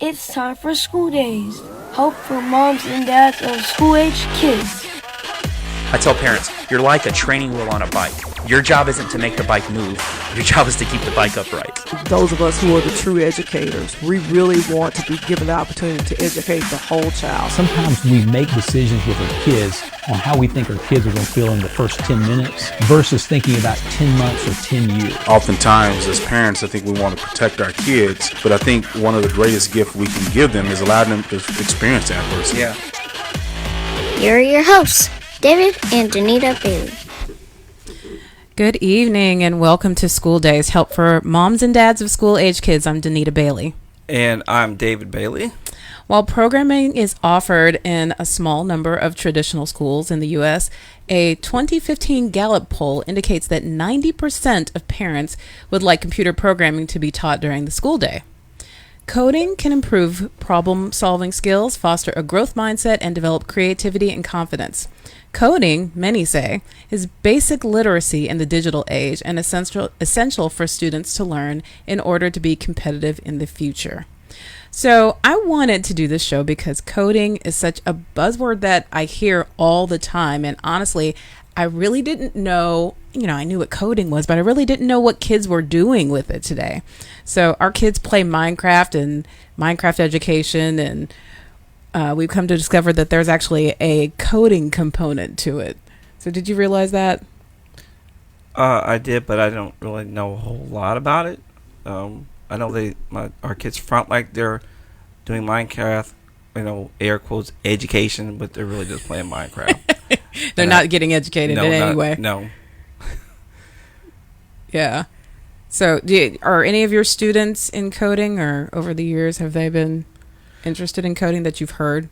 It's time for school days. Help for moms and dads of school-age kids. I tell parents, you're like a training wheel on a bike. Your job isn't to make the bike move. Your job is to keep the bike upright. Those of us who are the true educators, we really want to be given the opportunity to educate the whole child. Sometimes we make decisions with our kids on how we think our kids are going to feel in the first 10 minutes versus thinking about 10 months or 10 years. Oftentimes, as parents, I think we want to protect our kids, but I think one of the greatest gifts we can give them is allow them to experience adversity. Yeah. Here are your hosts, David and Danita Bailey. Good evening and welcome to School Days, Help for Moms and Dads of School-Age Kids. I'm Danita Bailey. And I'm David Bailey. While programming is offered in a small number of traditional schools in the U.S., a 2015 Gallup poll indicates that 90% of parents would like computer programming to be taught during the school day. Coding can improve problem-solving skills, foster a growth mindset, and develop creativity and confidence. Coding, many say, is basic literacy in the digital age and essential for students to learn in order to be competitive in the future. So I wanted to do this show because coding is such a buzzword that I hear all the time. And honestly, I really didn't know, I knew what coding was, but I really didn't know what kids were doing with it today. So our kids play Minecraft and Minecraft education, and we've come to discover that there's actually a coding component to it. So did you realize that? I did, but I don't really know a whole lot about it. I know our kids front like they're doing Minecraft, air quotes, education, but they're really just playing Minecraft. They're not getting educated in any way. No. Yeah. So are any of your students in coding, or over the years have they been interested in coding that you've heard?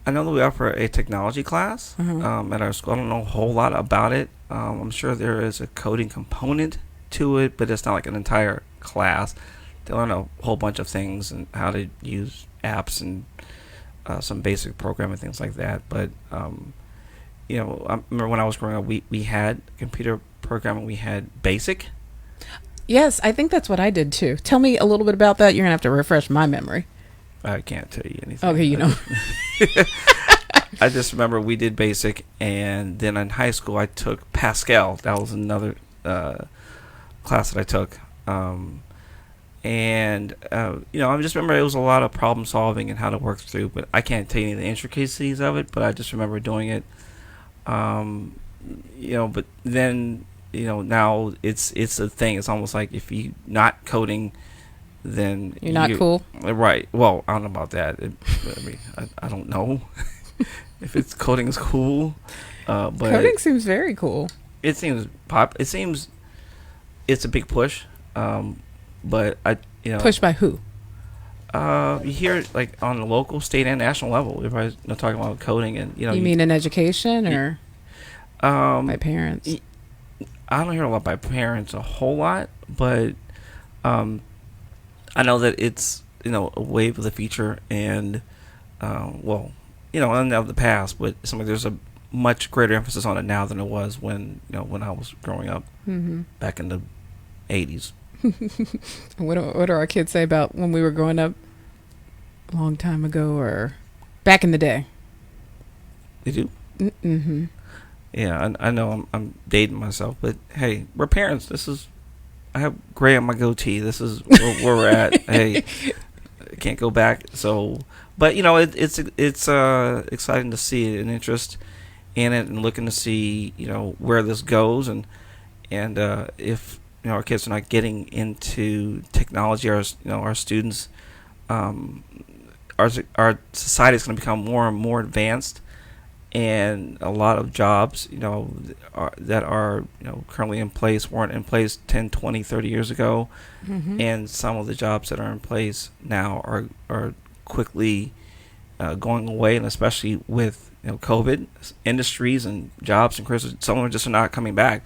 I know that we offer a technology class at our school. I don't know a whole lot about it. I'm sure there is a coding component to it, but it's not like an entire class. They learn a whole bunch of things and how to use apps and some basic programming, things like that. But I remember when I was growing up, we had computer programming. We had BASIC. Yes, I think that's what I did too. Tell me a little bit about that. You're gonna have to refresh my memory. I can't tell you anything. Okay, I just remember we did BASIC, and then in high school I took Pascal. That was another class that I took. I just remember it was a lot of problem solving and how to work through, but I can't tell you any of the intricacies of it, but I just remember doing it. But then, now it's a thing. It's almost like if you're not coding, then you're not cool. Right. Well, I don't know about that. I don't know if it's coding is cool. But coding seems very cool. It seems It seems it's a big push. But pushed by who? You hear it like on the local, state, and national level. Everybody's talking about coding, and You mean in education or by parents? I don't hear a lot by parents, a whole lot, but I know that it's a wave of the future, and and of the past. But there's a much greater emphasis on it now than it was when I was growing up back in the 80s. What do our kids say about when we were growing up a long time ago or back in the day? They do? Mm-hmm. Yeah, I know I'm dating myself, but hey, we're parents. I have gray on my goatee. This is where we're at. Hey, I can't go back. So, but it's exciting to see an interest in it and looking to see where this goes and if our kids are not getting into technology. Our students, our society is going to become more and more advanced, and a lot of jobs, that are currently in place weren't in place 10, 20, 30 years ago, and some of the jobs that are in place now are quickly going away, and especially with COVID, industries and jobs and careers, some of them just are not coming back.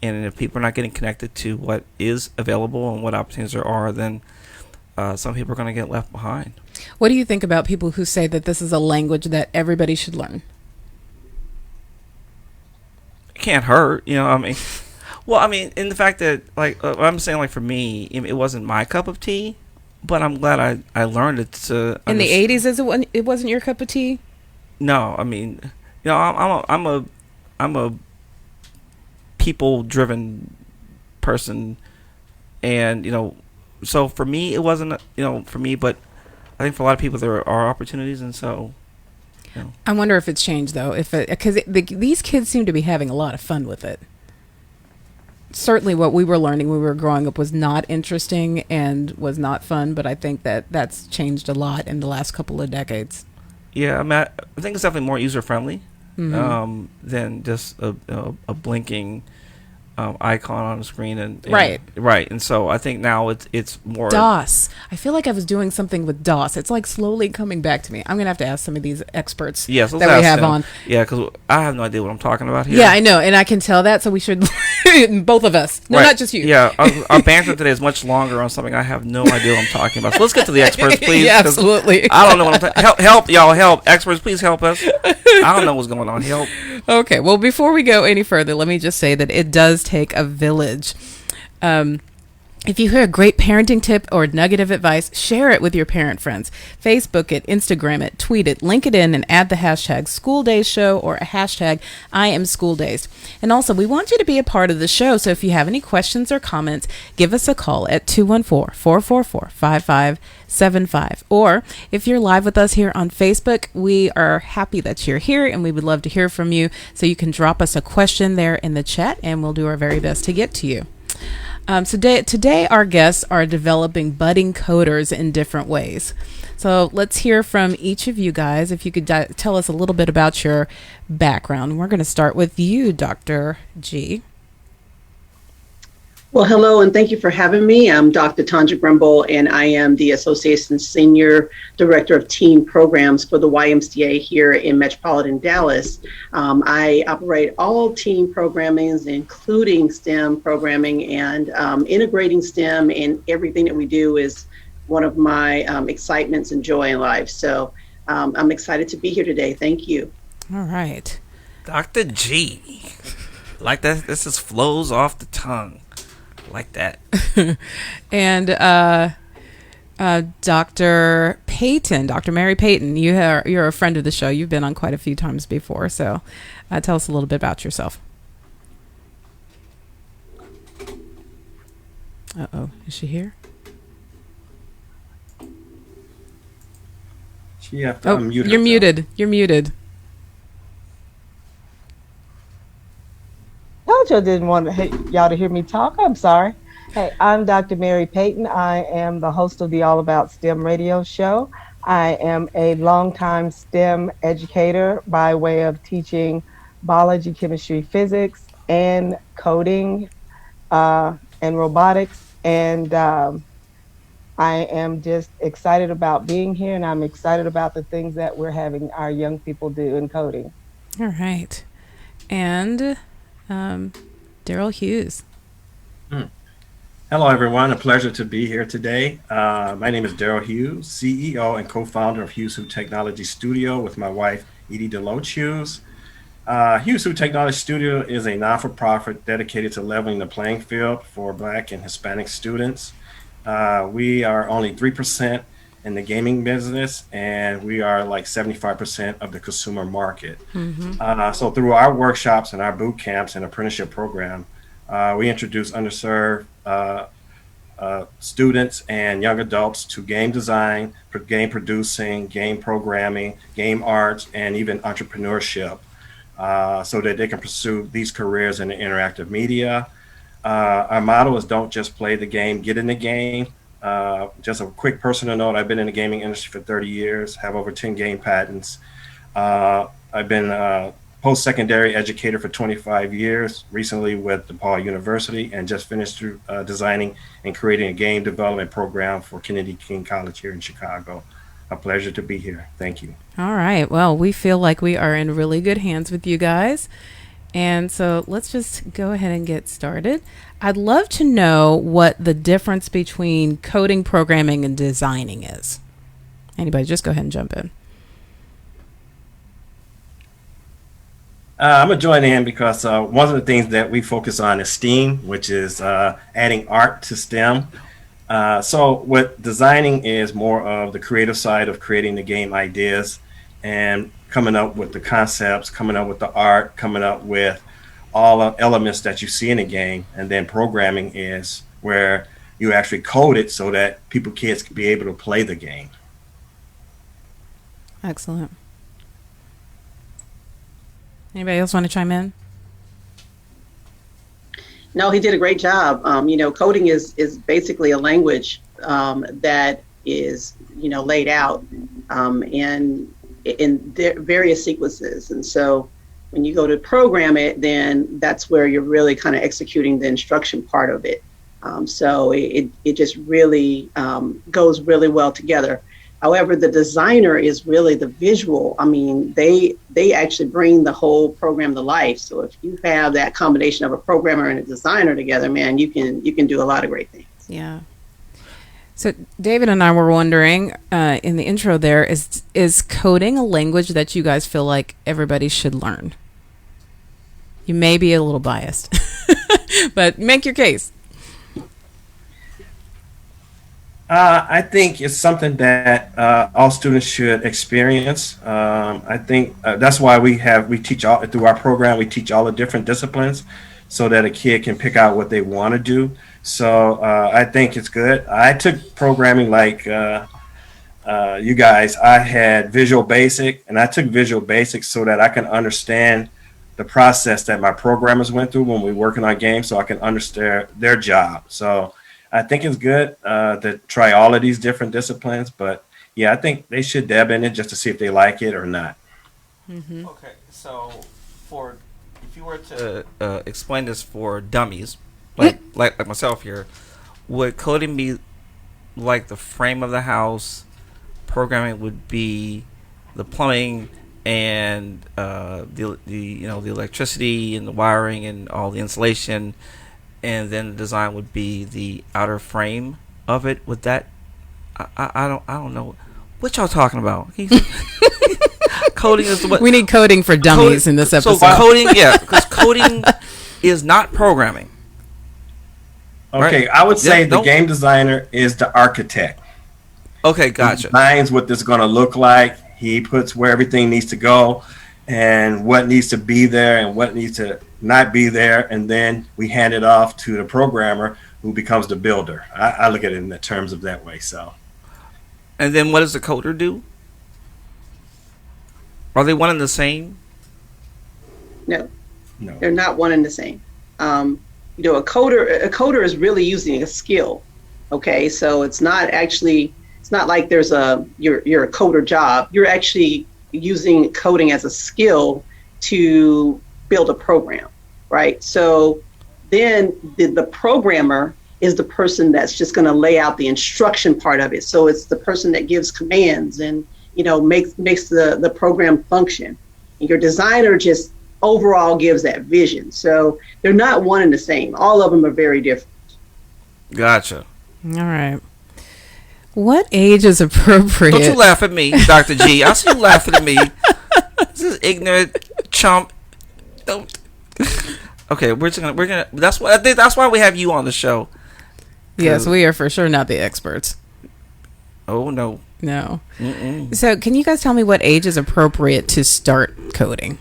And if people are not getting connected to what is available and what opportunities there are, then some people are going to get left behind. What do you think about people who say that this is a language that everybody should learn? It can't hurt, Well, in the fact that, I'm saying, for me, it wasn't my cup of tea, but I'm glad I learned it to. In the 80s, it wasn't your cup of tea? No, I mean, I'm a people-driven person, and so for me it wasn't for me, but I think for a lot of people there are opportunities, and so. I wonder if it's changed though, because these kids seem to be having a lot of fun with it. Certainly, what we were learning when we were growing up was not interesting and was not fun, but I think that's changed a lot in the last couple of decades. Yeah, I think it's definitely more user friendly than just a blinking icon on the screen and right, and so I think now it's more DOS. I feel like I was doing something with DOS. It's like slowly coming back to me. I'm gonna have to ask some of these experts that we have on. Yeah, because I have no idea what I'm talking about here. Yeah, I know, and I can tell that. So we should, both of us. No, not just you. Yeah, our banter today is much longer on something I have no idea what I'm talking about. So let's get to the experts, please. Yeah, absolutely. I don't know what I'm talking. Help, y'all! Help, experts, please help us. I don't know what's going on. Help. Okay, well, before we go any further, let me just say that it does take a village. If you hear a great parenting tip or nugget of advice, share it with your parent friends. Facebook it, Instagram it, tweet it, link it in, and add the hashtag School Days Show or a hashtag I am School Days. And also, we want you to be a part of the show, so if you have any questions or comments, give us a call at 214-444-5575. Or if you're live with us here on Facebook, we are happy that you're here, and we would love to hear from you. So you can drop us a question there in the chat, and we'll do our very best to get to you. So today our guests are developing budding coders in different ways. So let's hear from each of you guys. If you could tell us a little bit about your background. We're going to start with you, Dr. G. Well, hello, and thank you for having me. I'm Dr. Tonjia Gimble, and I am the Association's Senior Director of Teen Programs for the YMCA here in Metropolitan Dallas. I operate all teen programming, including STEM programming, and integrating STEM in everything that we do is one of my excitements and joy in life. So I'm excited to be here today. Thank you. All right. Dr. G. Like that, this just flows off the tongue. Like that. And Dr. Payton, Dr. Mary Payton, you're a friend of the show. You've been on quite a few times before, so tell us a little bit about yourself. Uh-oh, is she here? She have to unmute you're herself. muted. You're muted. Told you I didn't want y'all to hear me talk. I'm sorry. Hey, I'm Dr. Mary Payton. I am the host of the All About STEM radio show. I am a longtime STEM educator by way of teaching biology, chemistry, physics, and coding and robotics. And I am just excited about being here, and I'm excited about the things that we're having our young people do in coding. All right. And Darryl Hughes. Hello, everyone. A pleasure to be here today. My name is Darryl Hughes, CEO and co-founder of Hughes Who Technologies Studio with my wife, Edie DeLoach Hughes. Hughes Who Technologies Studio is a not-for-profit dedicated to leveling the playing field for Black and Hispanic students. We are only 3% in the gaming business, and we are like 75% of the consumer market. Mm-hmm. So through our workshops and our boot camps and apprenticeship program, we introduce underserved students and young adults to game design, game producing, game programming, game arts, and even entrepreneurship, so that they can pursue these careers in the interactive media. Our motto is don't just play the game, get in the game. Just a quick personal note, I've been in the gaming industry for 30 years, have over 10 game patents. I've been a post-secondary educator for 25 years, recently with DePaul University, and just finished through designing and creating a game development program for Kennedy King College here in Chicago. A pleasure to be here. Thank you. All right. Well, we feel like we are in really good hands with you guys. And so let's just go ahead and get started. I'd love to know what the difference between coding, programming, and designing is. Anybody, just go ahead and jump in. I'm going to join in because one of the things that we focus on is STEAM, which is adding art to STEM. So what designing is more of the creative side of creating the game ideas and coming up with the concepts, coming up with the art, coming up with all the elements that you see in a game. And then programming is where you actually code it so that kids can be able to play the game. Excellent. Anybody else want to chime in? No, he did a great job. Coding is basically a language that is, laid out in various sequences. And so when you go to program it, then that's where you're really kind of executing the instruction part of it. So it just really goes really well together. However, the designer is really the visual. I mean, they actually bring the whole program to life. So if you have that combination of a programmer and a designer together, man, you can do a lot of great things. Yeah. So David and I were wondering in the intro there, is coding a language that you guys feel like everybody should learn? You may be a little biased, but make your case. I think it's something that all students should experience. I think that's why we teach through our program. We teach all the different disciplines so that a kid can pick out what they want to do. So I think it's good. I took programming like you guys. I had Visual Basic, and I took Visual Basic so that I can understand the process that my programmers went through when we're working on games, so I can understand their job. So I think it's good to try all of these different disciplines, but yeah, I think they should dab in it just to see if they like it or not. Mm-hmm. Okay, so if you were to explain this for dummies, like myself here, would coding be like the frame of the house? Programming would be the plumbing and the electricity and the wiring and all the insulation. And then the design would be the outer frame of it. Would that? I don't know what y'all talking about. Coding is what we need coding for dummies in this episode. So coding, yeah, because coding is not programming. Okay, Right? I would say the game designer is the architect. Okay, gotcha. He designs what this is going to look like. He puts where everything needs to go and what needs to be there and what needs to not be there, and then we hand it off to the programmer who becomes the builder. I look at it in the terms of that way. So, and then what does the coder do? Are they one and the same? No, they're not one and the same. A coder is really using a skill. Okay, so it's not like you're a coder job. You're actually using coding as a skill to build a program, right? So then the programmer is the person that's just going to lay out the instruction part of it. So it's the person that gives commands and makes the program function. And your designer just overall gives that vision. So they're not one and the same. All of them are very different. Gotcha. All right. What age is appropriate? Don't you laugh at me, Dr. G. I see you laughing at me. This is ignorant chump. Don't. Okay, we're gonna. That's why I think that's why we have you on the show. Yes, we are for sure not the experts. Oh no. No. Mm-mm. So, can you guys tell me what age is appropriate to start coding?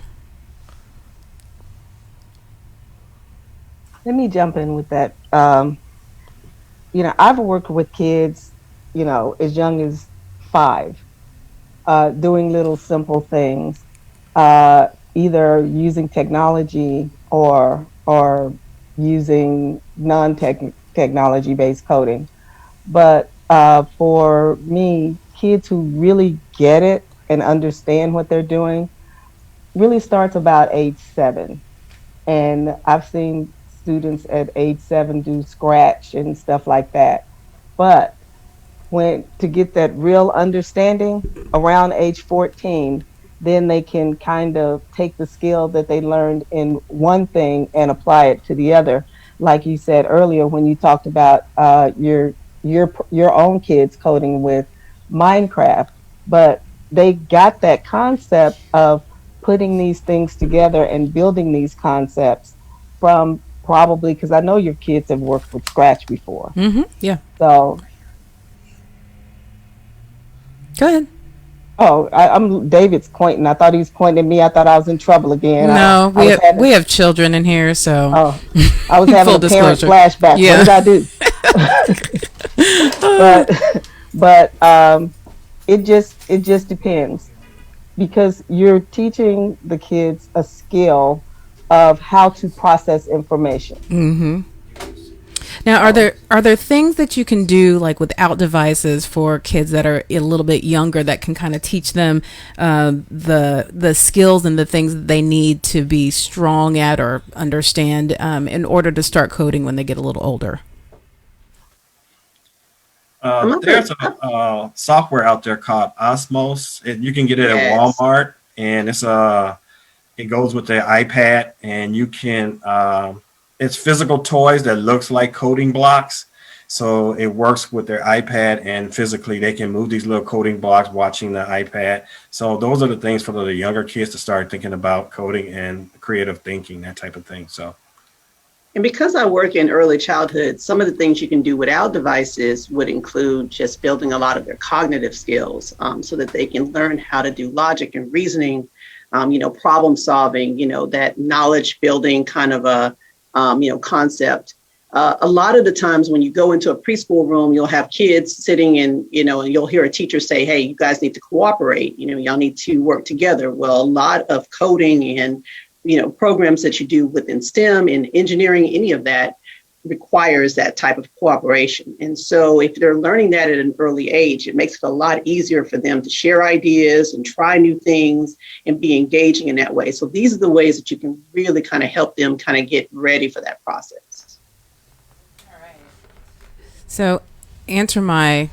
Let me jump in with that. I've worked with kids, as young as 5, doing little simple things, either using technology or using non-technology based coding. But for me, kids who really get it and understand what they're doing really starts about age 7. And I've seen students at age 7 do Scratch and stuff like that. But to get that real understanding around age 14, then they can kind of take the skill that they learned in one thing and apply it to the other. Like you said earlier, when you talked about your own kids coding with Minecraft, but they got that concept of putting these things together and building these concepts from probably, because I know your kids have worked with Scratch before. Yeah. So, Go ahead. oh, I'm David's pointing. I thought he was pointing at me. I thought I was in trouble again. No, we have children in here, so. Oh, I was having Full a parent disclosure. flashback. Yeah. What did I do? but it just depends, because you're teaching the kids a skill of how to process information. Now, are there things that you can do like without devices for kids that are a little bit younger that can kind of teach them the skills and the things that they need to be strong at or understand in order to start coding when they get a little older? There's a software out there called Osmos. You can get it at Walmart, and it goes with the iPad, and you can it's physical toys that looks like coding blocks. So it works with their iPad, and physically they can move these little coding blocks watching the iPad. So those are the things for the younger kids to start thinking about coding and creative thinking, that type of thing. So. And because I work in early childhood, some of the things you can do without devices would include just building a lot of their cognitive skills, so that they can learn how to do logic and reasoning, problem solving, that knowledge building kind of a, concept. A lot of the times when you go into a preschool room, you'll have kids sitting and you'll hear a teacher say, hey, you guys need to cooperate. Y'all need to work together. Well, a lot of coding and programs that you do within STEM and engineering, any of that requires that type of cooperation. And so if they're learning that at an early age, it makes it a lot easier for them to share ideas and try new things and be engaging in that way. So these are the ways that you can really kind of help them kind of get ready for that process. All right. So answer my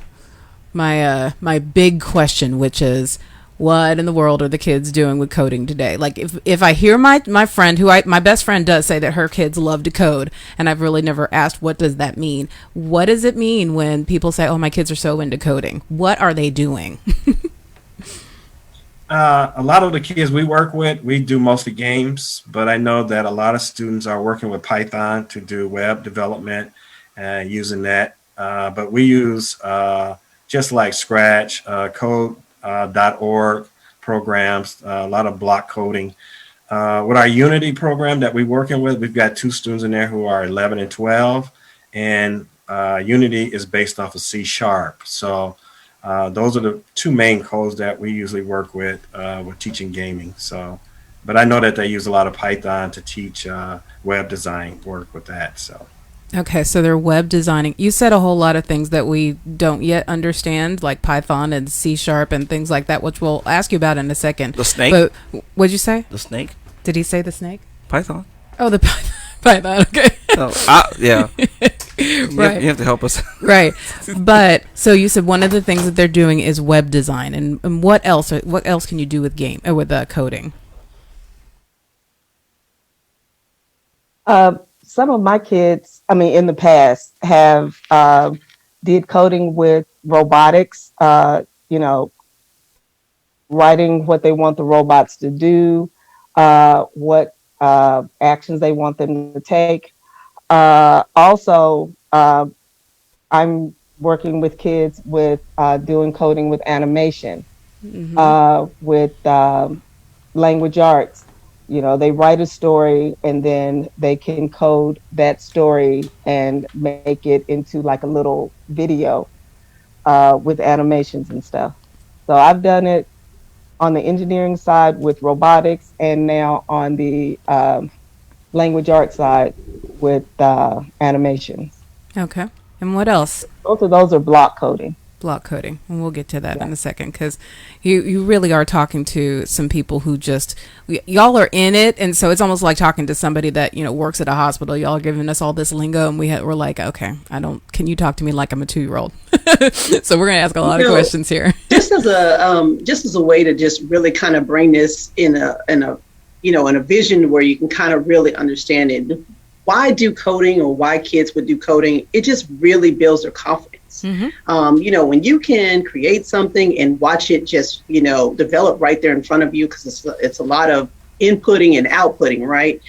big question, which is, what in the world are the kids doing with coding today? Like if I hear my friend, my best friend does say that her kids love to code, and I've really never asked, what does that mean? What does it mean when people say, oh, my kids are so into coding? What are they doing? A lot of the kids we work with, we do mostly games, but I know that a lot of students are working with Python to do web development using that. But we use just like Scratch, code.org programs, a lot of block coding. With our Unity program that we're working with, we've got 2 students in there who are 11 and 12, and Unity is based off of C#. So those are the 2 main codes that we usually work with teaching gaming. So, but I know that they use a lot of Python to teach web design work with that. So. Okay, so they're web designing. You said a whole lot of things that we don't yet understand, like Python and C# and things like that, which we'll ask you about in a second. The snake? But what'd you say? The snake? Did he say the snake? Python. Oh, the Python, okay. Yeah. Right. You have to help us. Right. But, so you said one of the things that they're doing is web design. And what else? What else can you do with coding? Some of my kids, in the past, have did coding with robotics, writing what they want the robots to do, what actions they want them to take. Also, I'm working with kids with doing coding with animation, with language arts. They write a story and then they can code that story and make it into like a little video with animations and stuff. So I've done it on the engineering side with robotics, and now on the language arts side with animations. Okay. And what else? Both of those are block coding. Block coding, and we'll get to that in a second, because you really are talking to some people who y'all are in it, and so it's almost like talking to somebody that works at a hospital. Y'all are giving us all this lingo, and we're like, okay, can you talk to me like I'm a 2-year-old? So we're gonna ask a lot of questions here. Just as a way to just really kind of bring this in a vision where you can kind of really understand it. Why do coding, or why kids would do coding? It just really builds their confidence. When you can create something and watch it just, develop right there in front of you, because it's a lot of inputting and outputting, right?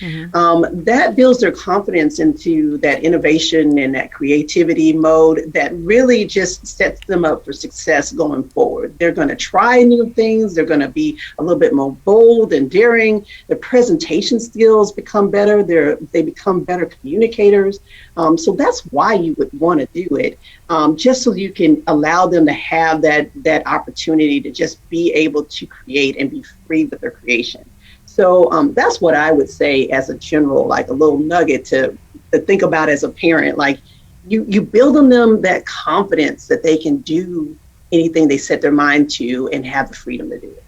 That builds their confidence into that innovation and that creativity mode that really just sets them up for success going forward. They're going to try new things. They're going to be a little bit more bold and daring. Their presentation skills become better. They become better communicators. So that's why you would want to do it, just so you can allow them to have that opportunity to just be able to create and be free with their creation. So that's what I would say as a general, like a little nugget to think about as a parent. Like you build in them that confidence that they can do anything they set their mind to and have the freedom to do it.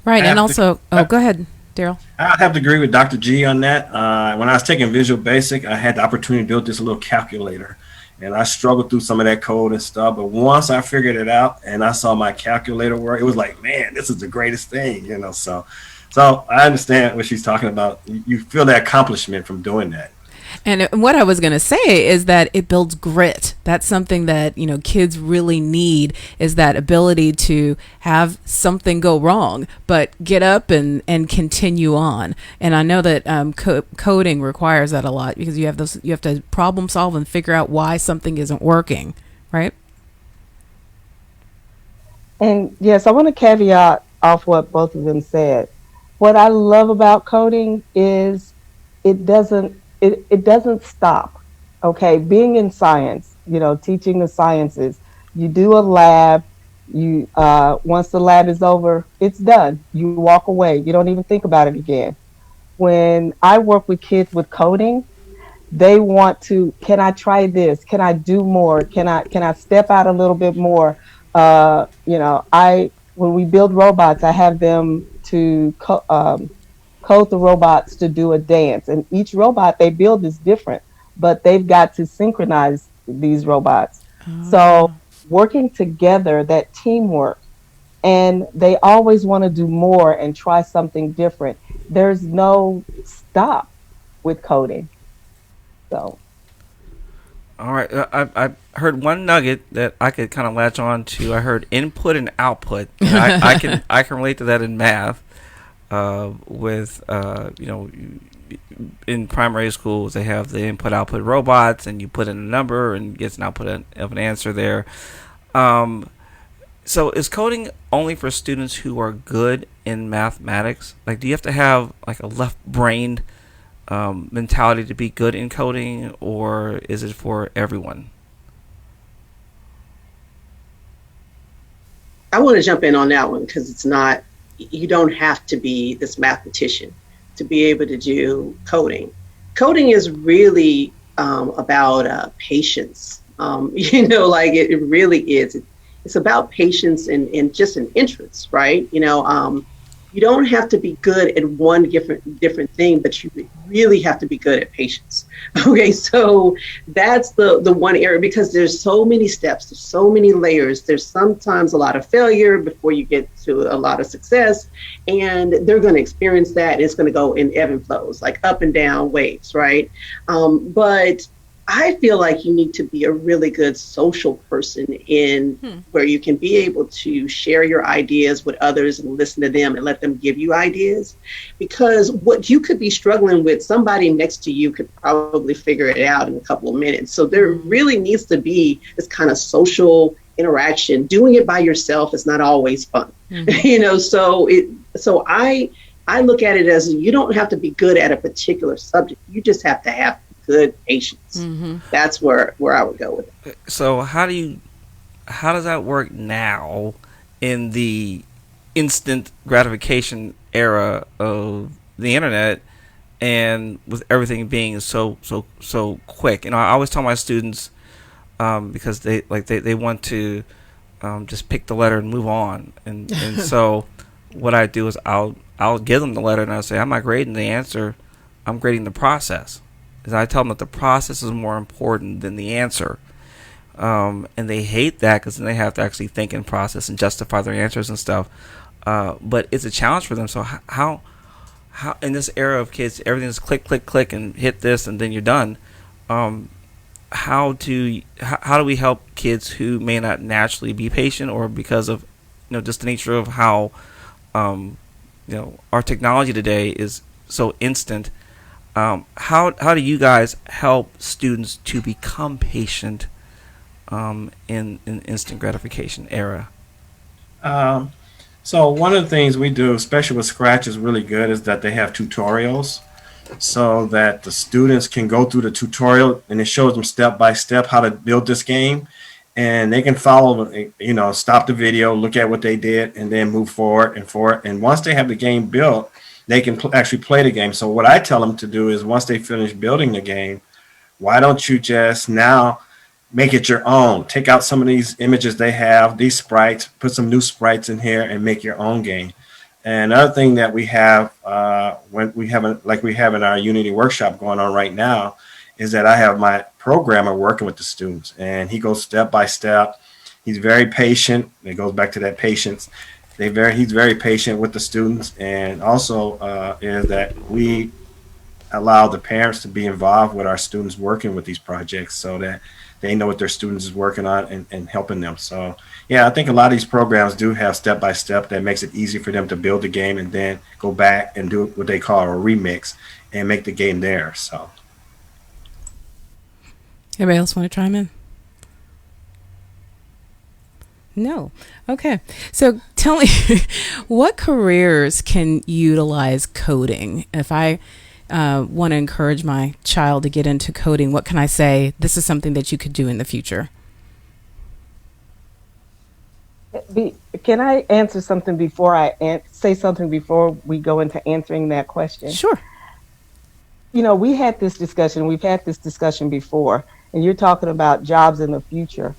Right. And also, go ahead, Darryl. I have to agree with Dr. G on that. When I was taking Visual Basic, I had the opportunity to build this little calculator. And I struggled through some of that code and stuff. But once I figured it out and I saw my calculator work, it was like, man, this is the greatest thing, So I understand what she's talking about. You feel that accomplishment from doing that. And what I was going to say is that it builds grit. That's something that, kids really need, is that ability to have something go wrong, but get up and continue on. And I know that coding requires that a lot, because you have to problem solve and figure out why something isn't working, right? And yes, I want to caveat off what both of them said. What I love about coding is it doesn't stop. Okay, being in science, teaching the sciences, you do a lab, once the lab is over, it's done. You walk away. You don't even think about it again. When I work with kids with coding, they want to, can I try this? Can I do more? Can I step out a little bit more? When we build robots, I have them to code the robots to do a dance. And each robot they build is different, but they've got to synchronize these robots. So working together, that teamwork, and they always want to do more and try something different. There's no stop with coding. So. All right, I heard one nugget that I could kind of latch on to. I heard input and output. And I can relate to that in math. In primary schools, they have the input-output robots, and you put in a number and gets an output of an answer there. So is coding only for students who are good in mathematics? Like, do you have to have like a left-brained mentality to be good in coding, or is it for everyone? I want to jump in on that one, because it's not, you don't have to be this mathematician to be able to do coding. Coding is really about patience. It really is. It's about patience and just an interest, right? You don't have to be good at one different thing, but you really have to be good at patience. Okay, so that's the one area, because there's so many steps, there's so many layers. There's sometimes a lot of failure before you get to a lot of success, and they're going to experience that. It's going to go in ebb and flows, like up and down waves, right? But I feel like you need to be a really good social person where you can be able to share your ideas with others and listen to them and let them give you ideas. Because what you could be struggling with, somebody next to you could probably figure it out in a couple of minutes. So there really needs to be this kind of social interaction. Doing it by yourself is not always fun. So I look at it as, you don't have to be good at a particular subject. You just have to have good patience. That's where I would go with it. So how does that work now in the instant gratification era of the internet, and with everything being so quick? I always tell my students, because they want to just pick the letter and move on, and so what I do is I'll give them the letter and I'll say, I'm not grading the answer, I'm grading the process. Because I tell them that the process is more important than the answer. And they hate that, because then they have to actually think and process and justify their answers and stuff. But it's a challenge for them. So how in this era of kids, everything's click, click, click, and hit this, and then you're done. How do we help kids who may not naturally be patient, or because of just the nature of how our technology today is so instant. How do you guys help students to become patient in instant gratification era? So one of the things we do, especially with Scratch, is really good is that they have tutorials so that the students can go through the tutorial and it shows them step by step how to build this game, and they can follow, stop the video, look at what they did, and then move forward and forward. And once they have the game built, they can actually play the game. So what I tell them to do is once they finish building the game, why don't you just now make it your own? Take out some of these images they have, these sprites, put some new sprites in here, and make your own game. And another thing that we have, we have in our Unity workshop going on right now, is that I have my programmer working with the students, and he goes step by step. He's very patient. It goes back to that patience. He's very patient with the students, and also is that we allow the parents to be involved with our students working with these projects so that they know what their students is working on and helping them. So yeah, I think a lot of these programs do have step-by-step that makes it easy for them to build the game and then go back and do what they call a remix and make the game theirs. So anybody else want to chime in? No. Okay. So tell me, what careers can utilize coding? If I want to encourage my child to get into coding, what can I say? This is something that you could do in the future. Can I answer something before say something before we go into answering that question? Sure. We had this discussion. We've had this discussion before, and you're talking about jobs in the future.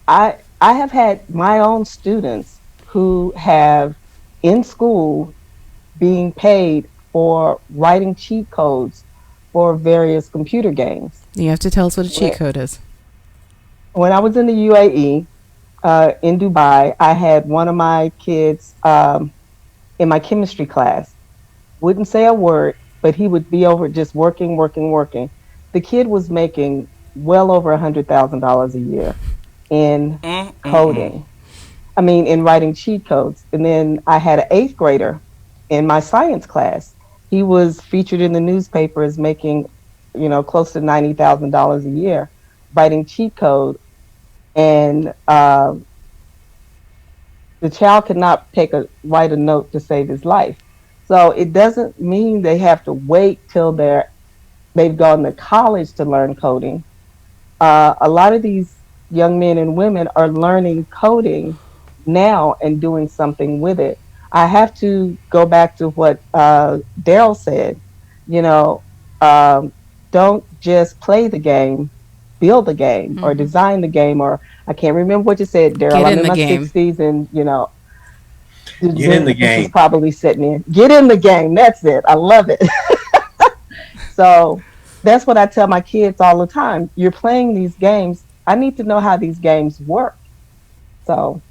I have had my own students who have in school being paid for writing cheat codes for various computer games. You have to tell us what a cheat code is. When I was in the UAE, in Dubai, I had one of my kids in my chemistry class. Wouldn't say a word, but he would be over just working. The kid was making well over $100,000 a year in coding. I mean, in writing cheat codes. And then I had an 8th grader in my science class. He was featured in the newspaper as making, close to $90,000 a year writing cheat code. And the child could not write a note to save his life. So it doesn't mean they have to wait till they've gone to college to learn coding. A lot of these young men and women are learning coding now and doing something with it. I have to go back to what Darryl said. Don't just play the game, build the game, or design the game, or I can't remember what you said, Darryl. I'm in my 60s, and get in the game. Is probably sitting in. Get in the game. That's it. I love it. So that's what I tell my kids all the time. You're playing these games. I need to know how these games work. So,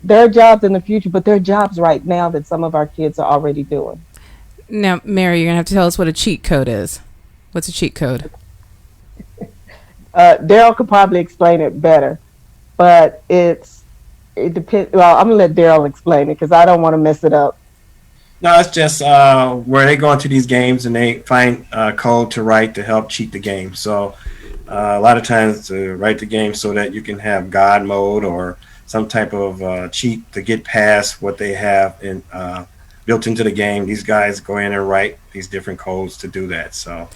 there are jobs in the future, but there are jobs right now that some of our kids are already doing. Now, Mary, you're going to have to tell us what a cheat code is. What's a cheat code? Darryl could probably explain it better, but it depends. Well, I'm going to let Darryl explain it because I don't want to mess it up. No, it's just where they go into these games and they find code to write to help cheat the game. So a lot of times to write the game so that you can have God mode or some type of cheat to get past what they have built into the game. These guys go in and write these different codes to do that. So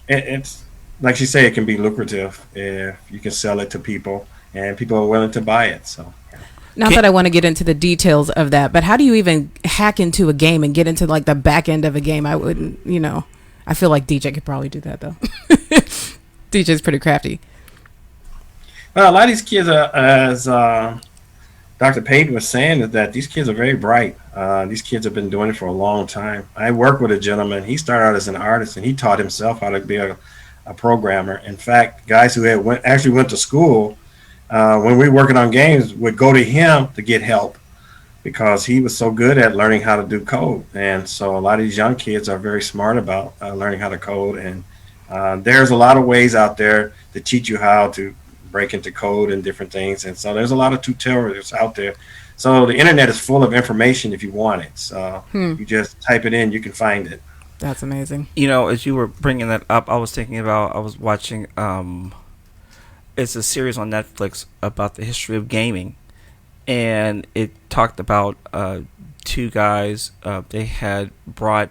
it's like she said, it can be lucrative if you can sell it to people and people are willing to buy it. So. Not that I want to get into the details of that, but how do you even hack into a game and get into like the back end of a game? I wouldn't, I feel like DJ could probably do that though. DJ's pretty crafty. Well, a lot of these kids are, as Dr. Payton was saying, is that these kids are very bright. These kids have been doing it for a long time. I work with a gentleman. He started out as an artist and he taught himself how to be a programmer. In fact, guys who actually went to school when we were working on games would go to him to get help because he was so good at learning how to do code. And so a lot of these young kids are very smart about learning how to code. And there's a lot of ways out there to teach you how to break into code and different things. And so there's a lot of tutorials out there So the internet is full of information if you want it. So you just type it in, you can find it. That's amazing. You know, as you were bringing that up, I was thinking about, I was watching, it's a series on Netflix about the history of gaming. And it talked about two guys, they had brought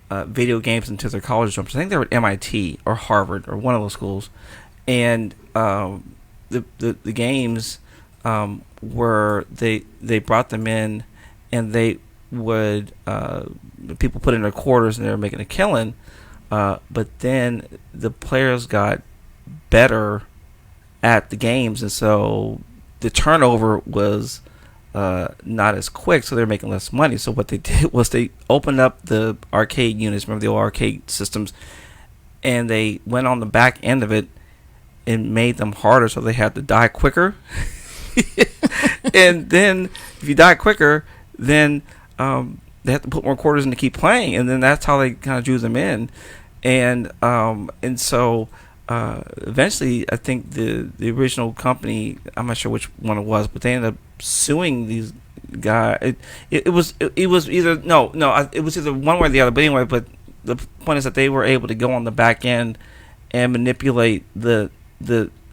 video games into their college rooms. I think they were at MIT or Harvard or one of those schools. And the games were, they brought them in, and they would, people put in their quarters and they were making a killing, but then the players got better at the games, and so the turnover was not as quick, so they're making less money. So what they did was they opened up the arcade units, remember the old arcade systems, and they went on the back end of it and made them harder, so they had to die quicker. And then if you die quicker, then they have to put more quarters in to keep playing, and then that's how they kind of drew them in. And so eventually, I think the original company, I'm not sure which one it was, but they ended up suing these guys. It was either it was either one way or the other. But anyway, but the point is that they were able to go on the back end and manipulate the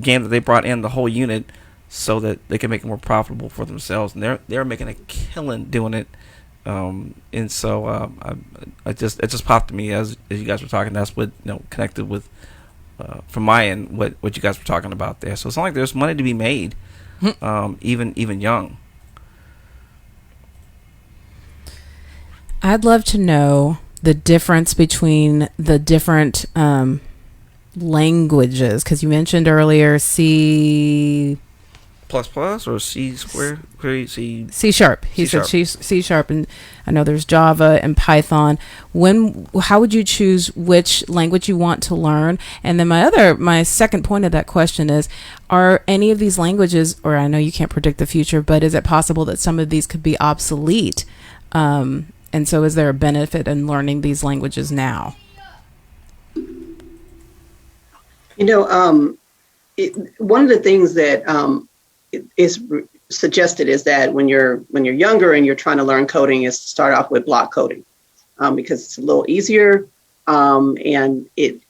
game that they brought in, the whole unit, so that they can make it more profitable for themselves. And they're making a killing doing it. And so it just popped to me as you guys were talking. That's what connected with from my end what you guys were talking about there. So it's not like there's money to be made, even young. I'd love to know the difference between the different languages, because you mentioned earlier C++ or C square, C sharp. He said C sharp, and I know there's Java and Python. How would you choose which language you want to learn? And then my second point of that question is, are any of these languages, or I know you can't predict the future, but is it possible that some of these could be obsolete? And so is there a benefit in learning these languages now? One of the things that is suggested is that when you're younger and you're trying to learn coding, is to start off with block coding, because it's a little easier, and it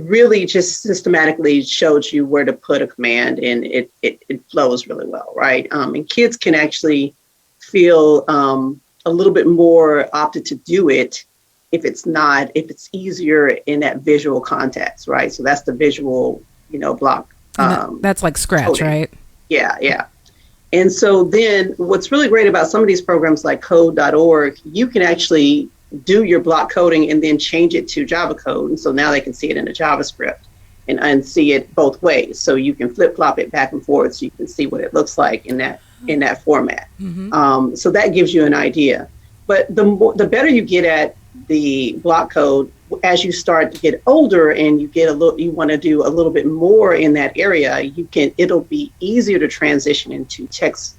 really just systematically shows you where to put a command, and it flows really well, right? And kids can actually feel a little bit more opted to do it if it's easier in that visual context, right? So that's the visual, block. That's like Scratch, coding. Right? Yeah. And so then what's really great about some of these programs like code.org, you can actually do your block coding and then change it to Java code. And so now they can see it in a JavaScript and see it both ways. So you can flip flop it back and forth so you can see what it looks like in that format. Mm-hmm. So that gives you an idea. But the better you get at the block code, as you start to get older and you want to do a little bit more in that area, it'll be easier to transition into text,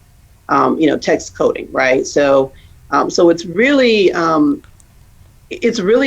text coding, right? So it's really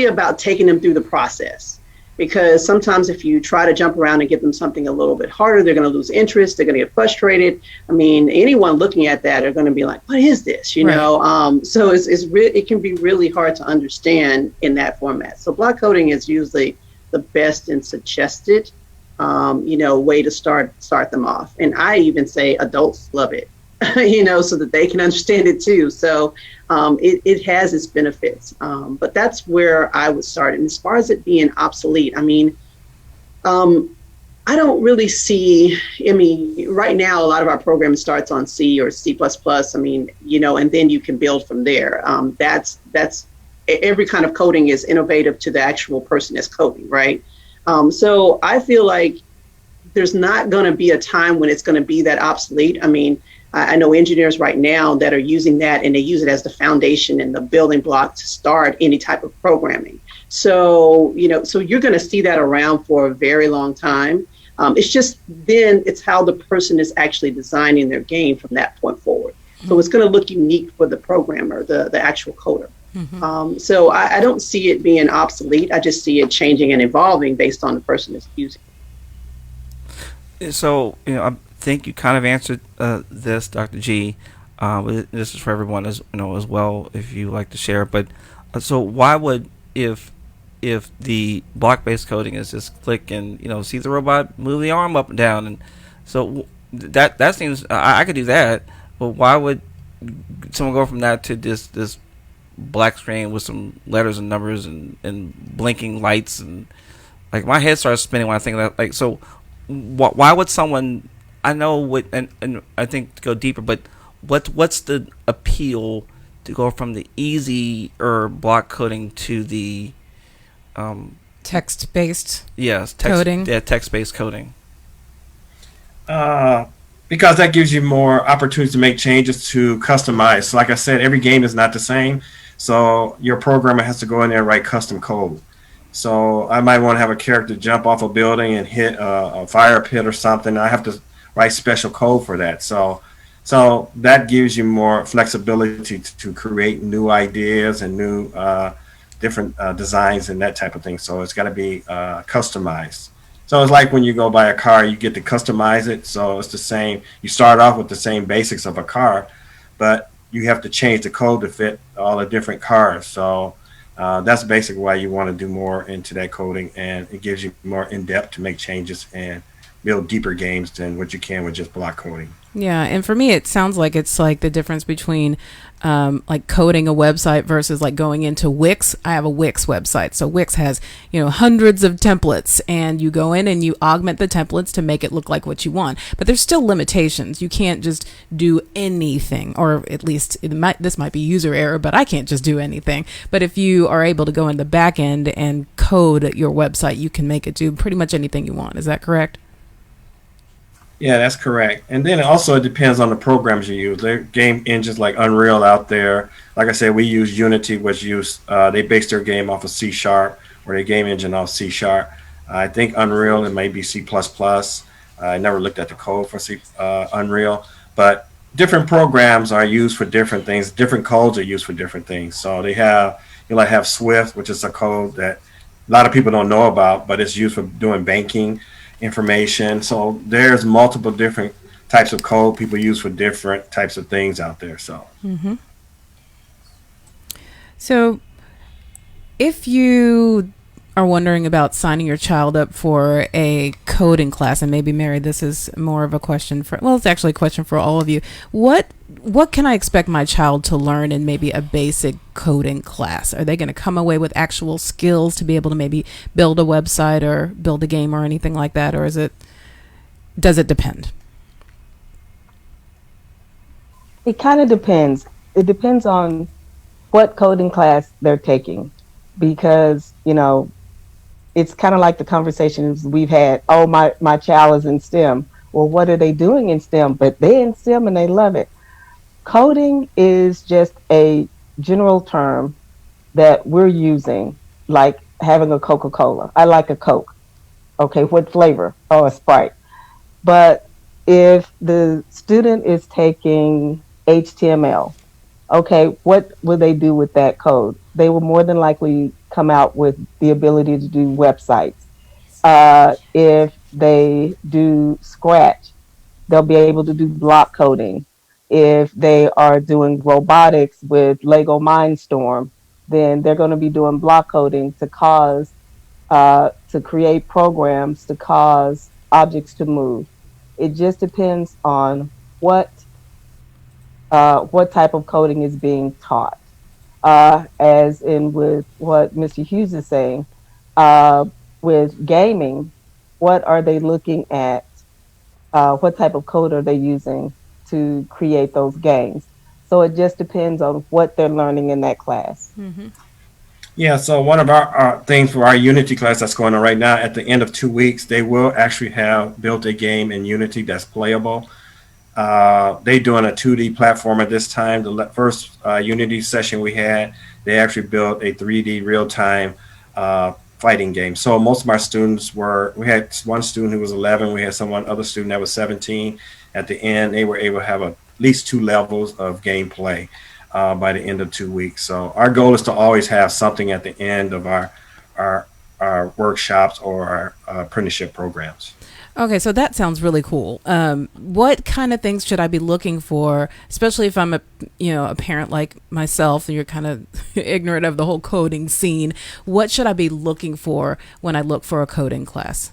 about taking them through the process, because sometimes if you try to jump around and give them something a little bit harder, they're going to lose interest. They're going to get frustrated. I mean, anyone looking at that are going to be like, "What is this?" Right. So it can be really hard to understand in that format. So block coding is usually the best and suggested, way to start them off. And I even say adults love it, so that they can understand it too. So it has its benefits, but that's where I would start. And as far as it being obsolete, I mean, I don't really see, right now, a lot of our programming starts on C or C++, and then you can build from there. That's every kind of coding is innovative to the actual person that's coding, right? So I feel like there's not going to be a time when it's going to be that obsolete. I know engineers right now that are using that, and they use it as the foundation and the building block to start any type of programming. So, so you're going to see that around for a very long time. It's just then it's how the person is actually designing their game from that point forward. Mm-hmm. So it's going to look unique for the programmer, the actual coder. Mm-hmm. So I don't see it being obsolete. I just see it changing and evolving based on the person that's using it. So, I think you kind of answered this, Dr. G. But this is for everyone as well, if you like to share. But so why would if the block-based coding is just click and see the robot move the arm up and down, and so that seems I could do that, but why would someone go from that to this black screen with some letters and numbers and blinking lights, and like my head starts spinning when I think of that. Like, so why would someone, I know what, and I think to go deeper, but what's the appeal to go from the easy or block coding to the text-based coding? Yeah, text-based coding. Because that gives you more opportunities to make changes to customize. So like I said, every game is not the same. So your programmer has to go in there and write custom code. So I might want to have a character jump off a building and hit a fire pit or something. I have to write special code for that. So that gives you more flexibility to create new ideas and new different designs and that type of thing. So it's got to be customized. So it's like when you go buy a car, you get to customize it. So it's the same. You start off with the same basics of a car, but you have to change the code to fit all the different cars. So that's basically why you want to do more into that coding, and it gives you more in-depth to make changes and build deeper games than what you can with just block coding. Yeah, and for me, it sounds like it's like the difference between like coding a website versus like going into Wix. I have a Wix website, so Wix has hundreds of templates, and you go in and you augment the templates to make it look like what you want. But there's still limitations. You can't just do anything, or at least this might be user error, but I can't just do anything. But if you are able to go in the back end and code your website, you can make it do pretty much anything you want. Is that correct? Yeah, that's correct. And then also it depends on the programs you use. There are game engines like Unreal out there. Like I said, we use Unity, which they base their game off of C#, or their game engine off C#. I think Unreal, it may be C++. I never looked at the code for Unreal, but different programs are used for different things. Different codes are used for different things. So they have, have Swift, which is a code that a lot of people don't know about, but it's used for doing banking information. So there's multiple different types of code people use for different types of things out there. So if you are wondering about signing your child up for a coding class, and maybe Mary, this is more of a question it's actually a question for all of you. What can I expect my child to learn in maybe a basic coding class? Are they going to come away with actual skills to be able to maybe build a website or build a game or anything like that? Or does it depend? It kind of depends. It depends on what coding class they're taking, because, it's kind of like the conversations we've had. Oh, my child is in STEM. Well, what are they doing in STEM? But they're in STEM and they love it. Coding is just a general term that we're using, like having a Coca-Cola. I like a Coke. Okay, what flavor? Oh, a Sprite. But if the student is taking HTML, okay, what will they do with that code? They will more than likely come out with the ability to do websites. If they do Scratch, they'll be able to do block coding. If they are doing robotics with Lego Mindstorm, then they're going to be doing block coding to create programs to cause objects to move. It just depends on what type of coding is being taught. As in with what Mr. Hughes is saying, with gaming, what are they looking at? What type of code are they using to create those games? So it just depends on what they're learning in that class. Mm-hmm. Yeah, so one of our things for our Unity class that's going on right now, at the end of 2 weeks, they will actually have built a game in Unity that's playable. They doing a 2D platform at this time. The first Unity session we had, they actually built a 3D real-time fighting game. So most of our students we had one student who was 11, we had other student that was 17. At the end, they were able to have at least 2 levels of gameplay by the end of 2 weeks. So our goal is to always have something at the end of our workshops or our apprenticeship programs. Okay, so that sounds really cool. What kind of things should I be looking for, especially if I'm a parent like myself, and you're kind of ignorant of the whole coding scene? What should I be looking for when I look for a coding class?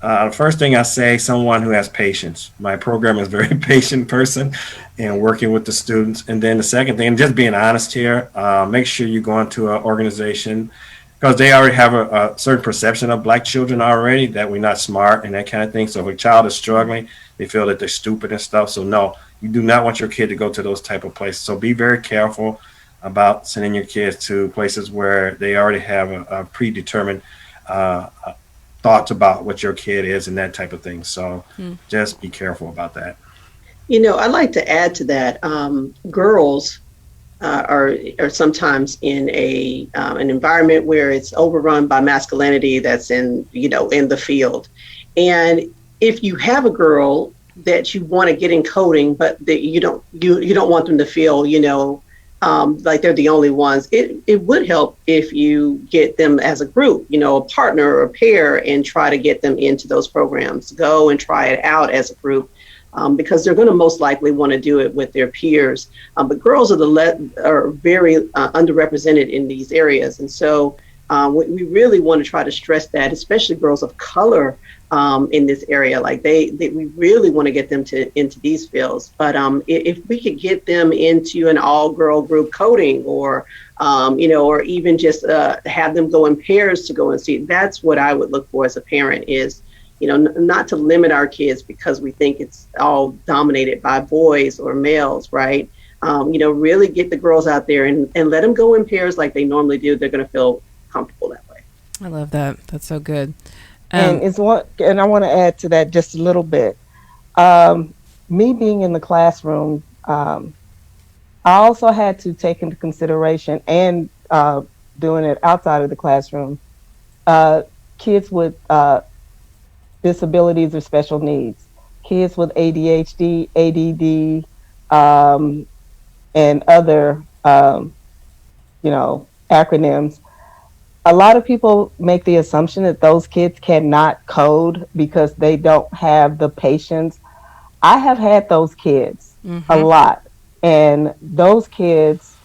The first thing I say, someone who has patience. My program is a very patient person and working with the students. And then the second thing, just being honest here, make sure you go into an organization because they already have a certain perception of Black children already, that we're not smart and that kind of thing. So if a child is struggling, they feel that they're stupid and stuff. So no, you do not want your kid to go to those type of places. So be very careful about sending your kids to places where they already have a predetermined thoughts about what your kid is and that type of thing. So just be careful about that. I'd like to add to that. Girls are sometimes in an environment where it's overrun by masculinity that's in the field. And if you have a girl that you want to get in coding, but that you don't want them to feel like they're the only ones, it would help if you get them as a group, a partner or a pair, and try to get them into those programs. Go and try it out as a group, because they're going to most likely want to do it with their peers. But girls are very underrepresented in these areas. And so we really want to try to stress that, especially girls of color in this area. Like we really want to get them into these fields. But if we could get them into an all-girl group coding, or even just have them go in pairs to go and see, that's what I would look for as a parent, is not to limit our kids because we think it's all dominated by boys or males, right? Really get the girls out there and let them go in pairs like they normally do. They're going to feel comfortable that way. I love that. That's so good. And I want to add to that just a little bit. Me being in the classroom, I also had to take into consideration, and doing it outside of the classroom, kids with disabilities or special needs, kids with ADHD, ADD, and other, acronyms. A lot of people make the assumption that those kids cannot code because they don't have the patience. I have had those kids a lot. And those kids,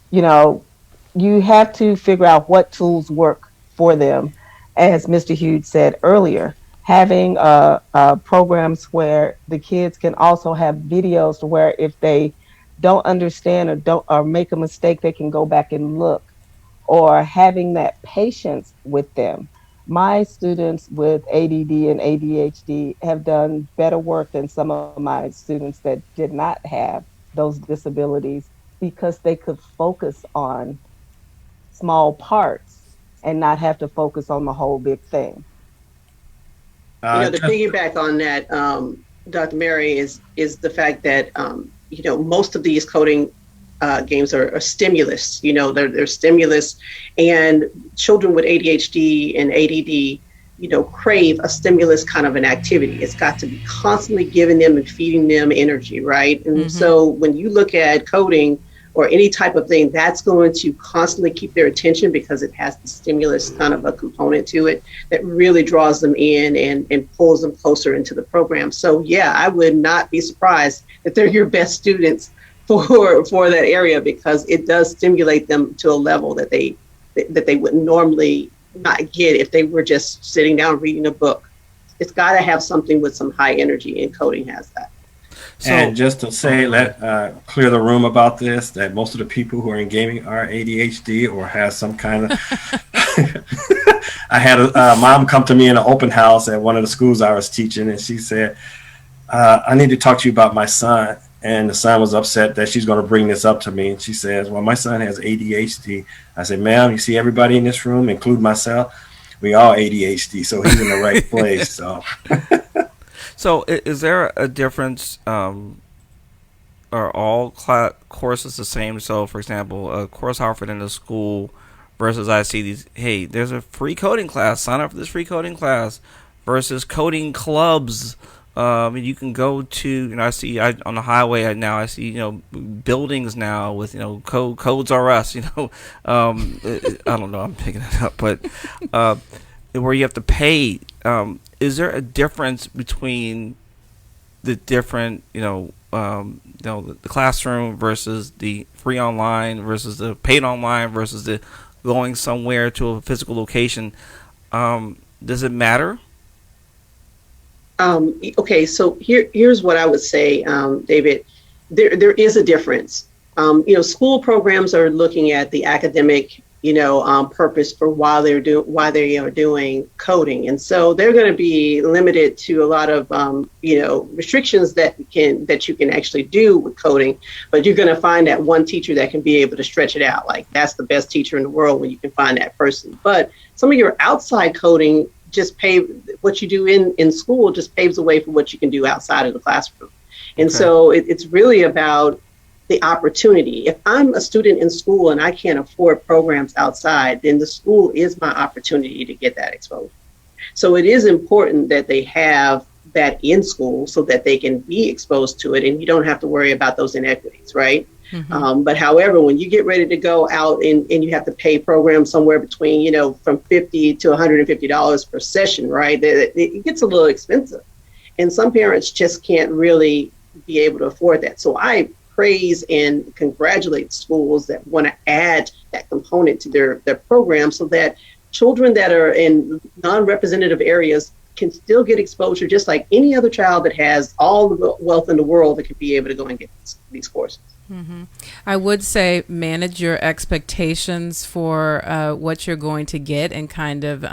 you have to figure out what tools work for them. As Mr. Hughes said earlier, having programs where the kids can also have videos to where if they don't understand or make a mistake, they can go back and look, or having that patience with them. My students with ADD and ADHD have done better work than some of my students that did not have those disabilities, because they could focus on small parts and not have to focus on the whole big thing. To piggyback on that, Dr. Mary, is the fact that most of these coding games are stimulus. They're stimulus, and children with ADHD and ADD, crave a stimulus kind of an activity. It's got to be constantly giving them and feeding them energy, right? And so when you look at coding or any type of thing, that's going to constantly keep their attention because it has the stimulus kind of a component to it that really draws them in and pulls them closer into the program. So yeah, I would not be surprised that they're your best students for that area, because it does stimulate them to a level that they would normally not get if they were just sitting down reading a book. It's got to have something with some high energy, and coding has that. So, and just to say, clear the room about this, that most of the people who are in gaming are ADHD or have some kind of... I had a mom come to me in an open house at one of the schools I was teaching, and she said, I need to talk to you about my son. And the son was upset that she's going to bring this up to me. And she says, well, my son has ADHD. I said, ma'am, you see everybody in this room, include myself, we all ADHD, so he's in the right place. So is there a difference, are all courses the same? So, for example, a course offered in the school versus I see these, hey, there's a free coding class, sign up for this free coding class, versus coding clubs. You can go to, I see on the highway now, I see, buildings now with, codes R Us, I don't know, I'm picking it up, but where you have to pay. Is there a difference between the different, the classroom versus the free online versus the paid online versus the going somewhere to a physical location? Does it matter? Okay, so here's what I would say, David. There is a difference. School programs are looking at the academic, purpose for why they are doing coding, and so they're going to be limited to a lot of, restrictions that you can actually do with coding. But you're going to find that one teacher that can be able to stretch it out. Like, that's the best teacher in the world when you can find that person. But some of your outside coding what you do in school just paves the way for what you can do outside of the classroom. And so it's really about the opportunity. If I'm a student in school and I can't afford programs outside, then the school is my opportunity to get that exposure. So it is important that they have that in school so that they can be exposed to it, and you don't have to worry about those inequities, right? Mm-hmm. But however, when you get ready to go out and you have to pay programs somewhere between, from $50 to $150 per session, right? It gets a little expensive. And some parents just can't really be able to afford that. So I praise and congratulate schools that want to add that component to their program so that children that are in non-representative areas can still get exposure just like any other child that has all the wealth in the world that could be able to go and get these courses. Mm-hmm. I would say manage your expectations for what you're going to get and kind of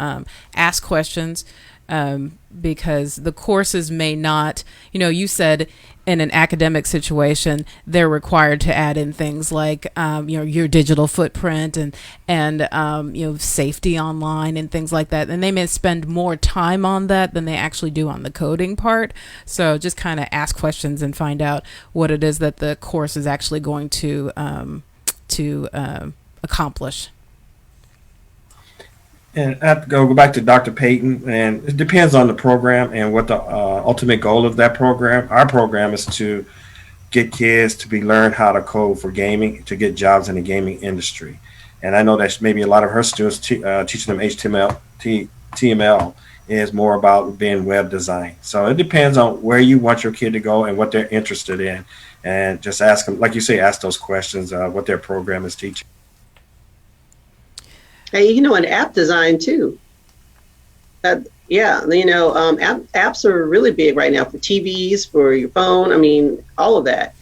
ask questions because the courses may not, you said in an academic situation, they're required to add in things like, your digital footprint and safety online and things like that. And they may spend more time on that than they actually do on the coding part. So just kind of ask questions and find out what it is that the course is actually going to accomplish. And I have to go back to Dr. Payton, and it depends on the program and what the ultimate goal of that program. Our program is to get kids to learn how to code for gaming, to get jobs in the gaming industry. And I know that maybe a lot of her students teaching them HTML, TML is more about being web design. So it depends on where you want your kid to go and what they're interested in. And just ask them, like you say, ask those questions, what their program is teaching. Hey, and app design too. Apps are really big right now for TVs, for your phone. I mean, all of that.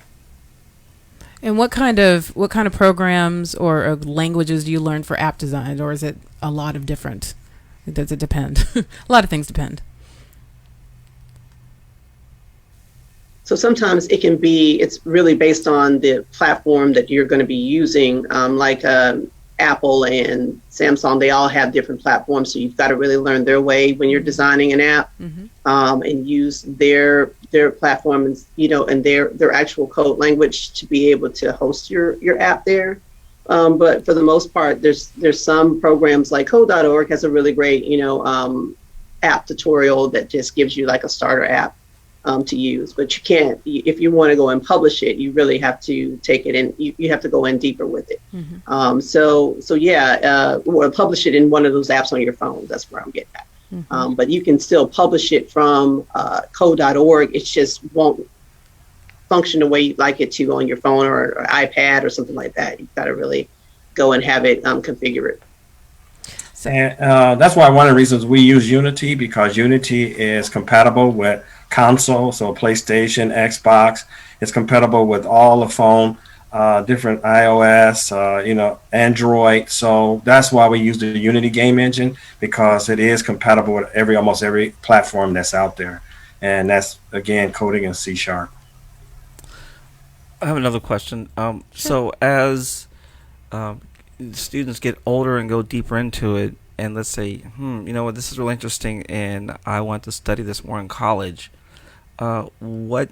And what kind of programs or languages do you learn for app design, or is it a lot of different? Does it depend? A lot of things depend. So sometimes it's really based on the platform that you're going to be using, Apple and Samsung, they all have different platforms. So you've got to really learn their way when you're designing an app, and use their platform and their actual code language to be able to host your app there. But for the most part, there's some programs like code.org has a really great, app tutorial that just gives you like a starter app to use, but you can't, if you want to go and publish it, you really have to take it in, you have to go in deeper with it. Or publish it in one of those apps on your phone. That's where I'm getting at. But you can still publish it from code.org. It just won't function the way you'd like it to on your phone or iPad or something like that. You've got to really go and have it configured. And that's why one of the reasons we use Unity, because Unity is compatible with console, so PlayStation, Xbox. It's compatible with all the phone, different iOS, Android. So that's why we use the Unity game engine, because it is compatible with almost every platform that's out there. And that's, again, coding in C#. I have another question. So as students get older and go deeper into it, and let's say, this is really interesting, and I want to study this more in college. What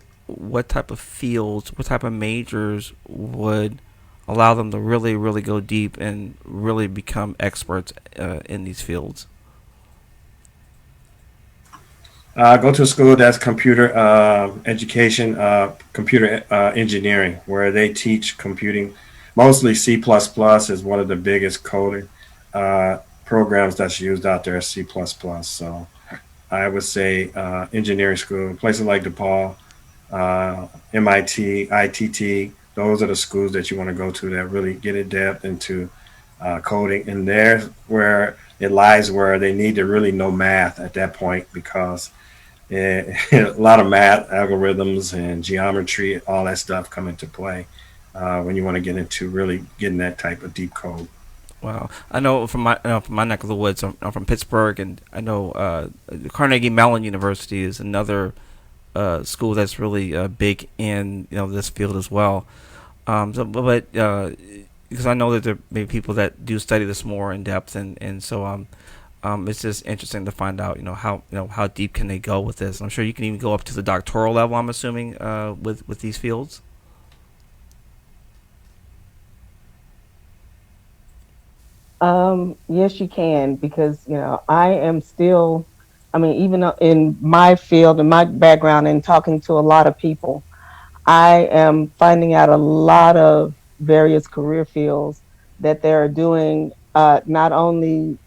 type of fields, what type of majors would allow them to really, really go deep and really become experts in these fields? Go to a school that's computer education, computer engineering, where they teach computing. Mostly C++ is one of the biggest coding programs that's used out there is C++. So I would say engineering school, places like DePaul, MIT, ITT, those are the schools that you want to go to that really get in depth into coding. And there's where it lies, where they need to really know math at that point, because a lot of math, algorithms, and geometry, all that stuff come into play when you want to get into really getting that type of deep code. Wow, I know from my neck of the woods. I'm from Pittsburgh, and I know Carnegie Mellon University is another school that's really big in this field as well. Because I know that there may be people that do study this more in depth, and so it's just interesting to find out how deep can they go with this. I'm sure you can even go up to the doctoral level, I'm assuming, with these fields. Yes, you can, because I am still, even in my field and my background and talking to a lot of people, I am finding out a lot of various career fields that they're doing, not only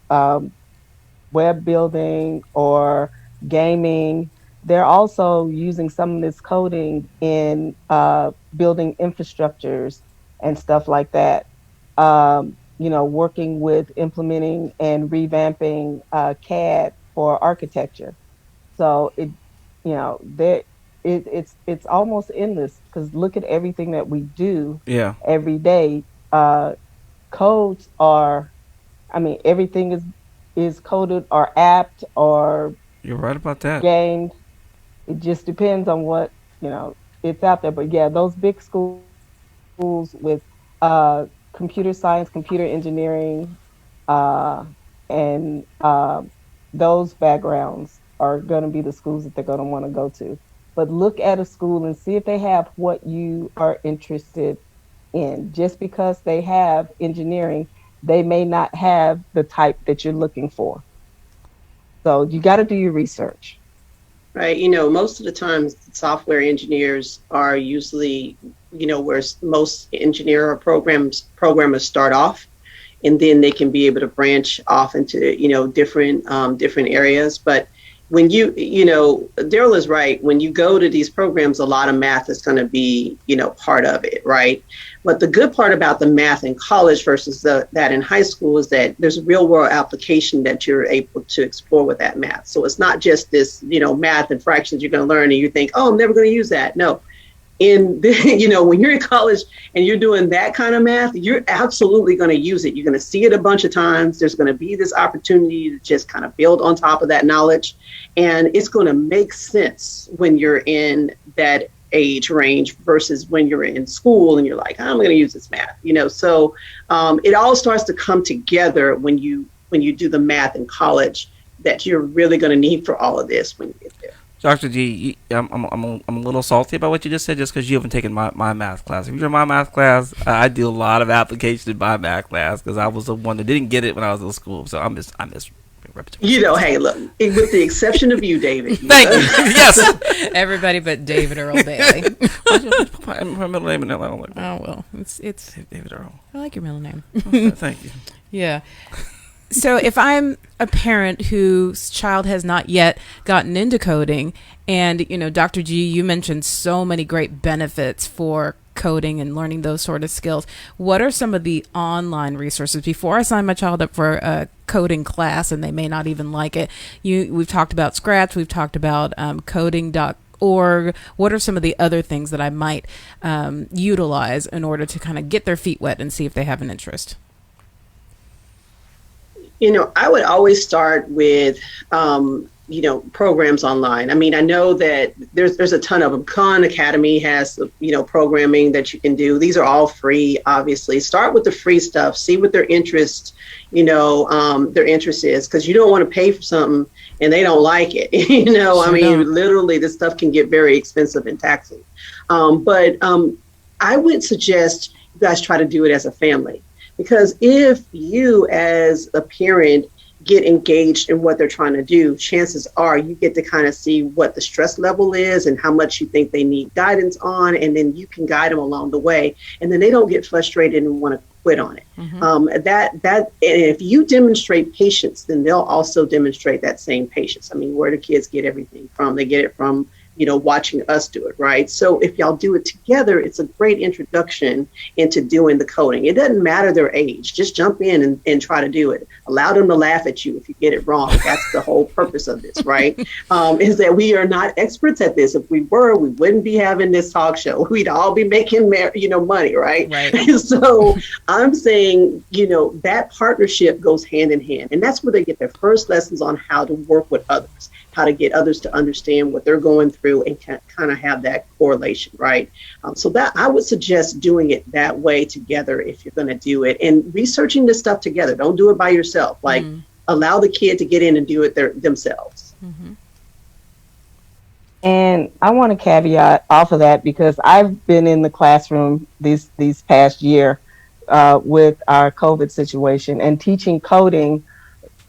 web building or gaming. They're also using some of this coding in building infrastructures and stuff like that. Working with implementing and revamping CAD for architecture. So it's almost endless, because look at everything that we do every day. Codes are, everything is coded or apped or you're right about that. Gamed. It just depends on what it's out there. But yeah, those big schools with computer science, computer engineering, and those backgrounds are going to be the schools that they're going to want to go to. But look at a school and see if they have what you are interested in. Just because they have engineering, they may not have the type that you're looking for. So you got to do your research. Right. Most of the time, software engineers are usually, where most engineer or programmers start off, and then they can be able to branch off into, different areas. But when Darryl is right. When you go to these programs, a lot of math is going to be, part of it. Right. But the good part about the math in college versus that in high school is that there's a real world application that you're able to explore with that math. So it's not just this, math and fractions you're going to learn and you think, oh, I'm never going to use that. No. When you're in college and you're doing that kind of math, you're absolutely going to use it. You're going to see it a bunch of times. There's going to be this opportunity to just kind of build on top of that knowledge. And it's going to make sense when you're in that age range versus when you're in school and you're like, I'm going to use this math, So it all starts to come together when you do the math in college that you're really going to need for all of this when you get there. Dr. G, I'm a little salty about what you just said, just because you haven't taken my math class. If you're in my math class, I do a lot of application in my math class because I was the one that didn't get it when I was in school. So I miss repetition. Hey, look, with the exception of you, David. Thank you. Yes. Everybody but David Earl Bailey. My middle name in that. Oh well, it's David Earl. I like your middle name. Thank you. Yeah. So if I'm a parent whose child has not yet gotten into coding, and, Dr. G, you mentioned so many great benefits for coding and learning those sort of skills. What are some of the online resources before I sign my child up for a coding class and they may not even like it? We've talked about Scratch. We've talked about coding.org. What are some of the other things that I might utilize in order to kind of get their feet wet and see if they have an interest? I would always start with, programs online. I know that there's a ton of them. Khan Academy has, programming that you can do. These are all free, obviously. Start with the free stuff. See what their interest, their interest is, because you don't want to pay for something and they don't like it. Literally, this stuff can get very expensive and taxing. But I would suggest you guys try to do it as a family. Because if you as a parent get engaged in what they're trying to do, chances are you get to kind of see what the stress level is and how much you think they need guidance on, and then you can guide them along the way, and then they don't get frustrated and want to quit on it. And if you demonstrate patience, then they'll also demonstrate that same patience. I mean, where do kids get everything from? They get it from watching us do it, right? So if y'all do it together, it's a great introduction into doing the coding. It doesn't matter their age. Just jump in and try to do it. Allow them to laugh at you if you get it wrong. That's the whole purpose of this, right? Is that we are not experts at this. If we were, we wouldn't be having this talk show. We'd all be making money, right? So I'm saying, that partnership goes hand in hand. And that's where they get their first lessons on how to work with others, how to get others to understand what they're going through and kind of have that correlation, right? So that I would suggest doing it that way together if you're going to do it, and researching this stuff together. Don't do it by yourself. Like allow the kid to get in and do it themselves. And I want to caveat off of that, because I've been in the classroom these past year with our COVID situation and teaching coding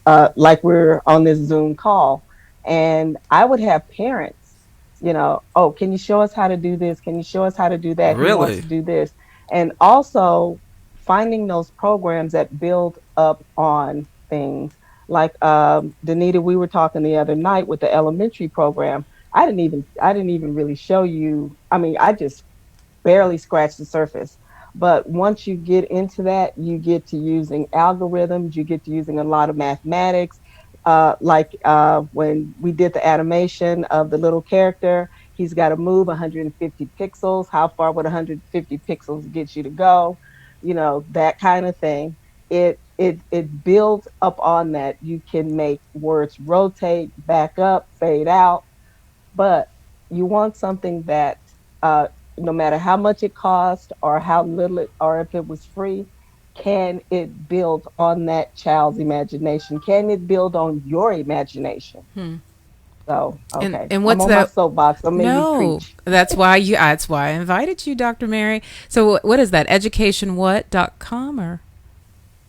like we're on this Zoom call. And I would have parents, oh, can you show us how to do this? Can you show us how to do that? Really? Who wants to do this? And also finding those programs that build up on things. Like Danita, we were talking the other night with the elementary program. I didn't even really show you. I mean, I just barely scratched the surface. But once you get into that, you get to using algorithms, you get to using a lot of mathematics. When we did the animation of the little character, he's got to move 150 pixels. How far would 150 pixels get you to go? That kind of thing. It builds up on that. You can make words rotate, back up, fade out, but you want something that no matter how much it cost or how little or if it was free, can it build on that child's imagination? Can it build on your imagination? So, okay. And what's I'm on that? My soapbox. So maybe preach. That's why I invited you, Dr. Mary. So what is that? Educationwhat.com or?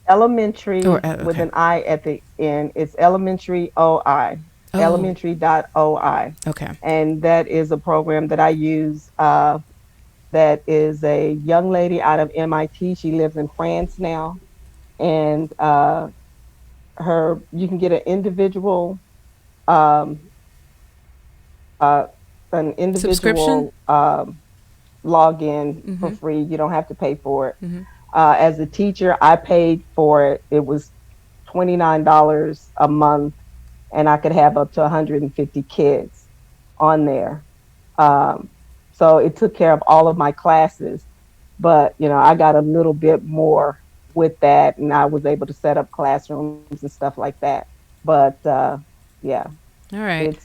Elementary with an I at the end. It's elementary OI. Elementary.oi. Okay. And that is a program that I use. That is a young lady out of MIT. She lives in France now, and you can get an individual subscription login for free. You don't have to pay for it. As a teacher, I paid for it. It was $29 a month, and I could have up to 150 kids on there. So it took care of all of my classes, but I got a little bit more with that, and I was able to set up classrooms and stuff like that. But yeah, all right.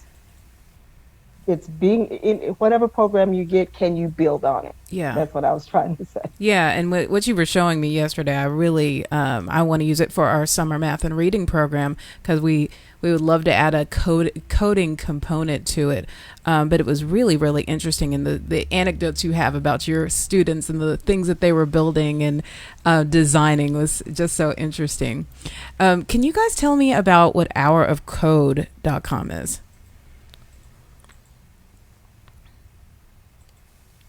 It's being in whatever program you get, can you build on it? Yeah, that's what I was trying to say. Yeah, and what you were showing me yesterday, I really I want to use it for our summer math and reading program, because we would love to add a coding component to it. But it was really, really interesting, and the anecdotes you have about your students and the things that they were building and designing was just so interesting. Can you guys tell me about what hourofcode.com is?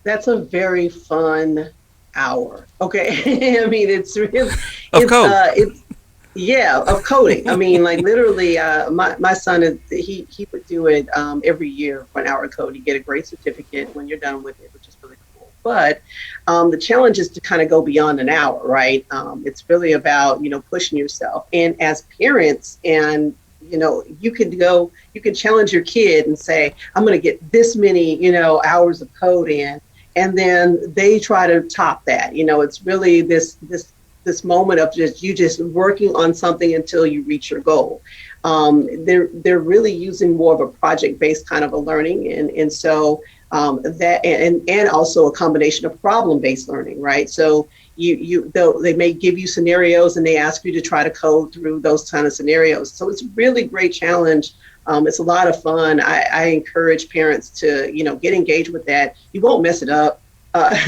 That's a very fun hour. Okay. I mean, it's really, of coding. I mean, like literally, my son he would do it every year for an hour of code. You get a great certificate when you're done with it, which is really cool. But the challenge is to kind of go beyond an hour, right? It's really about, pushing yourself. And as parents, and you can challenge your kid and say, I'm going to get this many, hours of code in. And then they try to top that. It's really this moment of just working on something until you reach your goal. They're really using more of a project-based kind of a learning, and so that and also a combination of problem-based learning, right? So they may give you scenarios and they ask you to try to code through those kind of scenarios. So it's a really great challenge. It's a lot of fun. I encourage parents to, get engaged with that. You won't mess it up.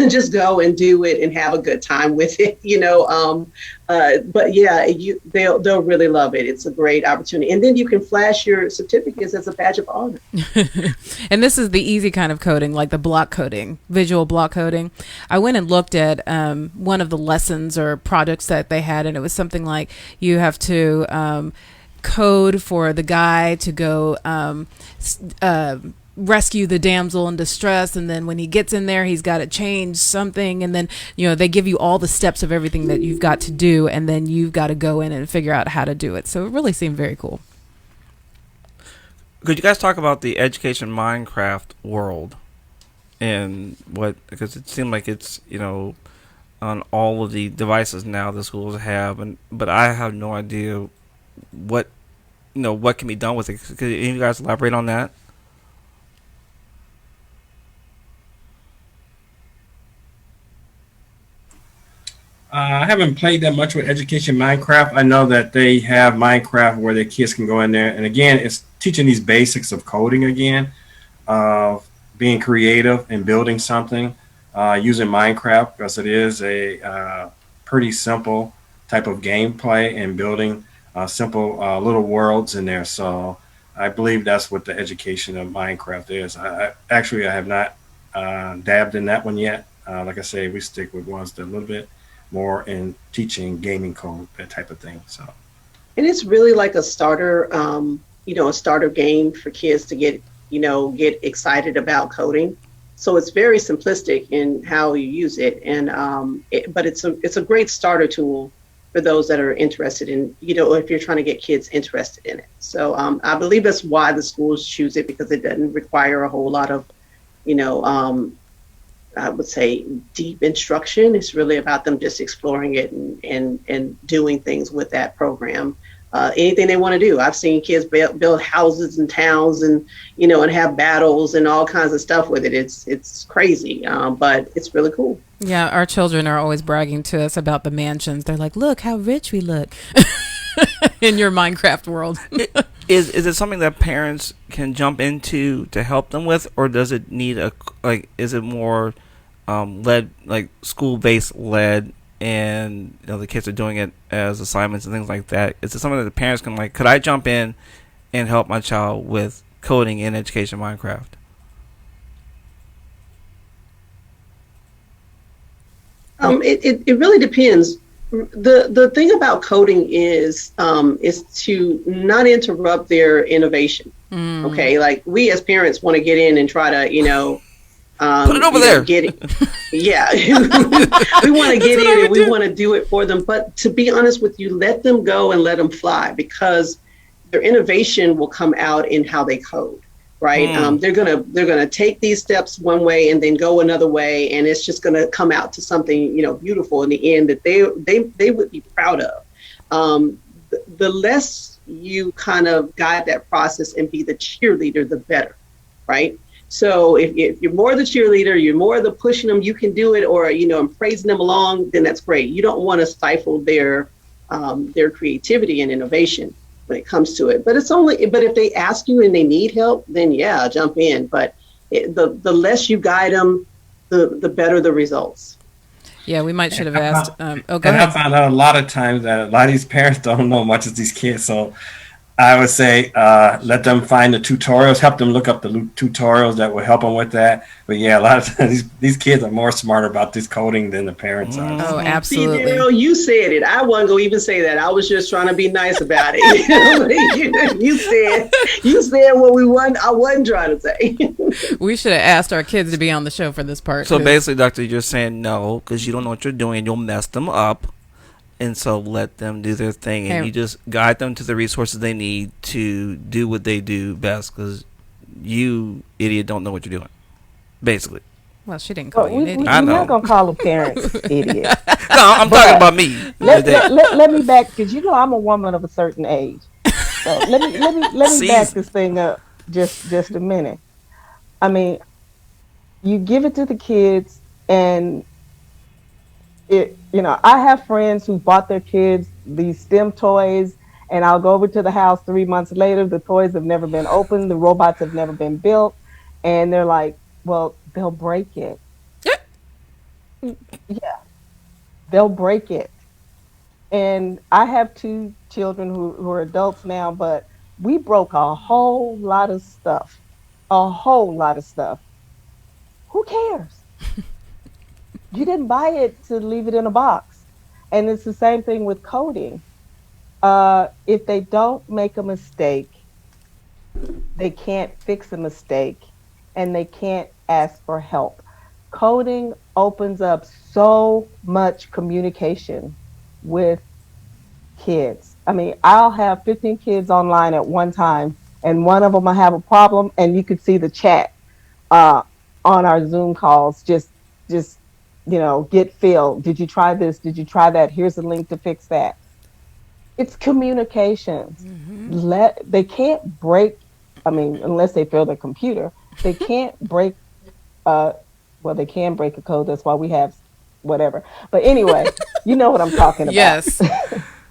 just go and do it and have a good time with it, you know. But yeah, they'll really love it. It's a great opportunity, and then you can flash your certificates as a badge of honor. And this is the easy kind of coding, like the block coding, visual block coding. I went and looked at one of the lessons or projects that they had, and it was something like you have to code for the guy to go rescue the damsel in distress, and then when he gets in there he's got to change something, and then they give you all the steps of everything that you've got to do, and then you've got to go in and figure out how to do it. So it really seemed very cool. Could you guys talk about the education Minecraft world and because it seemed like it's on all of the devices now the schools have, but I have no idea what can be done with it. Could any of you guys elaborate on that? I haven't played that much with Education Minecraft. I know that they have Minecraft where their kids can go in there. And again, it's teaching these basics of coding again, of being creative and building something using Minecraft, because it is a pretty simple type of gameplay and building simple little worlds in there. So I believe that's what the education of Minecraft is. I have not dabbed in that one yet. Like I say, we stick with ones that are a little bit more in teaching gaming code, that type of thing. So, and it's really like a starter, a starter game for kids to get excited about coding. So it's very simplistic in how you use it, and but it's a great starter tool for those that are interested in, if you're trying to get kids interested in it. So I believe that's why the schools choose it, because it doesn't require a whole lot of, I would say, deep instruction. It's really about them just exploring it and doing things with that program. Anything they want to do. I've seen kids build houses and towns and have battles and all kinds of stuff with it. It's crazy, but it's really cool. Yeah, our children are always bragging to us about the mansions. They're like, look how rich we look in your Minecraft world. Is it something that parents can jump into to help them with, or does it need is it more led, like school-based led, and the kids are doing it as assignments and things like that? Is it something that the parents can could I jump in and help my child with coding in Education Minecraft? It really depends. The thing about coding is to not interrupt their innovation. Okay, like we as parents want to get in and try to put it over there. Get it. Yeah, we want to get in and we want to do it for them. But to be honest with you, let them go and let them fly, because their innovation will come out in how they code. Right? They're gonna take these steps one way and then go another way, and it's just gonna come out to something beautiful in the end that they would be proud of. The less you kind of guide that process and be the cheerleader, the better, right? So if you're more the cheerleader, you're more the pushing them, you can do it, or and praising them along, then that's great. You don't want to stifle their creativity and innovation when it comes to it. But if they ask you and they need help, then yeah, jump in. But the less you guide them, the better the results. Yeah, we might should have asked. Go ahead. I found out a lot of times that a lot of these parents don't know much as these kids. So I would say let them find the tutorials, help them look up the tutorials that will help them with that. But yeah, a lot of times these kids are more smarter about this coding than the parents are. Oh, absolutely. See, Darryl, you said it. I wasn't going to even say that. I was just trying to be nice about it. you said what I wasn't trying to say. We should have asked our kids to be on the show for this part. So basically, Doctor, you're saying no, because you don't know what you're doing and you'll mess them up. And so let them do their thing, and you just guide them to the resources they need to do what they do best, because you, idiot, don't know what you're doing, basically. Well, she didn't call you an idiot. I know. We're not going to call the parents idiots. No, I'm talking about me. Let me back, because I'm a woman of a certain age. So let me back this thing up just a minute. I mean, you give it to the kids, and I have friends who bought their kids these STEM toys, and I'll go over to the house 3 months later. The toys have never been opened. The robots have never been built. And they're like, well, they'll break it. Yeah, they'll break it. And I have two children who are adults now, but we broke a whole lot of stuff. A whole lot of stuff. Who cares? You didn't buy it to leave it in a box. And it's the same thing with coding. If they don't make a mistake, they can't fix a mistake and they can't ask for help. Coding opens up so much communication with kids. I mean, I'll have 15 kids online at one time, and one of them will have a problem, and you could see the chat uh, on our Zoom calls. Just get filled. Did you try this? Did you try that? Here's a link to fix that. It's communications. They can't break. I mean, unless they fail their computer, they can't break. Well, they can break a code. That's why we have whatever. But anyway, you know what I'm talking about. Yes.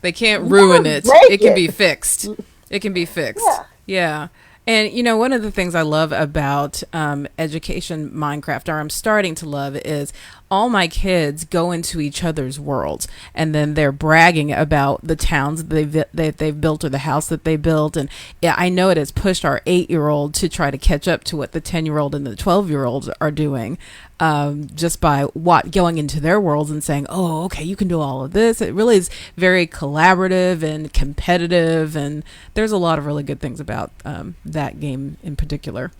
They can't ruin it. It can be fixed. It can be fixed. Yeah. And, one of the things I love about Education Minecraft, or I'm starting to love, is all my kids go into each other's worlds, and then they're bragging about the towns that they've built or the house that they built. And yeah, I know it has pushed our 8-year-old to try to catch up to what the 10-year-old and the 12-year-olds are doing, just by going into their worlds and saying, oh, okay, you can do all of this. It really is very collaborative and competitive, and there's a lot of really good things about that game in particular.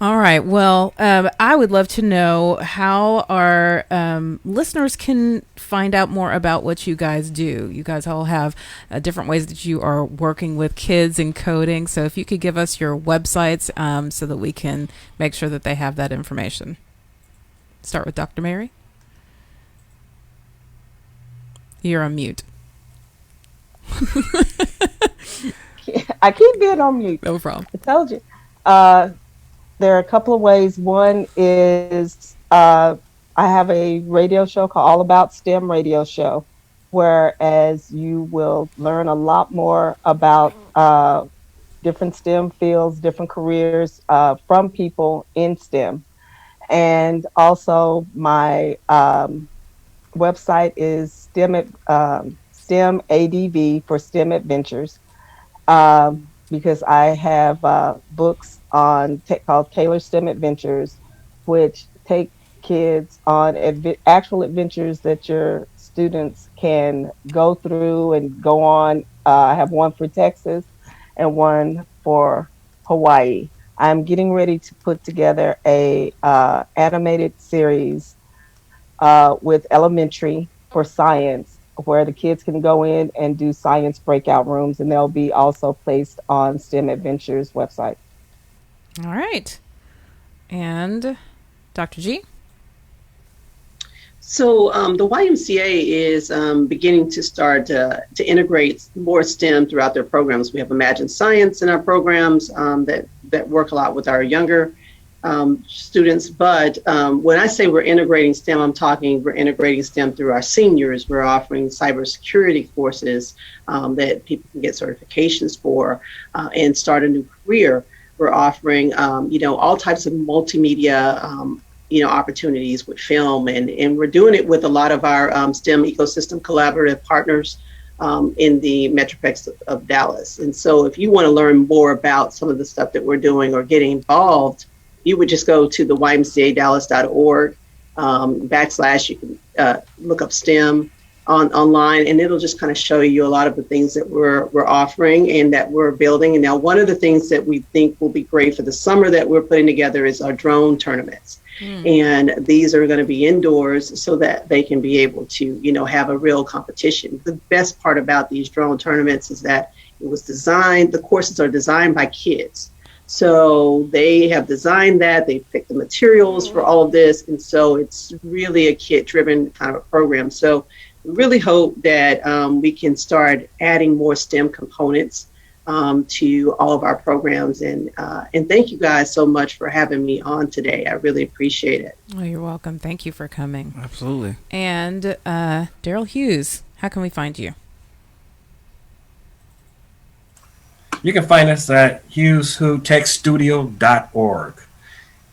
All right. Well, I would love to know how our listeners can find out more about what you guys do. You guys all have different ways that you are working with kids in coding. So if you could give us your websites so that we can make sure that they have that information. Start with Dr. Mary. You're on mute. I keep being on mute. No problem. I told you. There are a couple of ways. One is I have a radio show called All About STEM radio show, whereas you will learn a lot more about different STEM fields, different careers from people in STEM. And also my website is STEM ADV for STEM Adventures. Because I have books on called Taylor STEM Adventures, which take kids on actual adventures that your students can go through and go on. I have one for Texas and one for Hawaii. I'm getting ready to put together a animated series with elementary for science, where the kids can go in and do science breakout rooms, and they'll be also placed on STEM Adventures website. All right. And Dr. G? So the YMCA is beginning to start to integrate more STEM throughout their programs. We have Imagine Science in our programs that work a lot with our younger students. But when I say we're integrating STEM, I'm talking we're integrating STEM through our seniors. We're offering cybersecurity courses that people can get certifications for and start a new career. We're offering, all types of multimedia, opportunities with film, and we're doing it with a lot of our STEM ecosystem collaborative partners in the Metroplex of Dallas. And so if you want to learn more about some of the stuff that we're doing or getting involved, you would just go to the YMCADallas.org / you can look up STEM online, and it'll just kind of show you a lot of the things that we're offering and that we're building. And now one of the things that we think will be great for the summer that we're putting together is our drone tournaments. And these are going to be indoors so that they can be able to, have a real competition. The best part about these drone tournaments is that the courses are designed by kids. So they have designed that, they picked the materials for all of this. And so it's really a kid-driven kind of a program. So we really hope that we can start adding more STEM components to all of our programs. And thank you guys so much for having me on today. I really appreciate it. Oh, you're welcome. Thank you for coming. Absolutely. And Darryl Hughes, how can we find you? You can find us at Hughes Who TechStudio.org.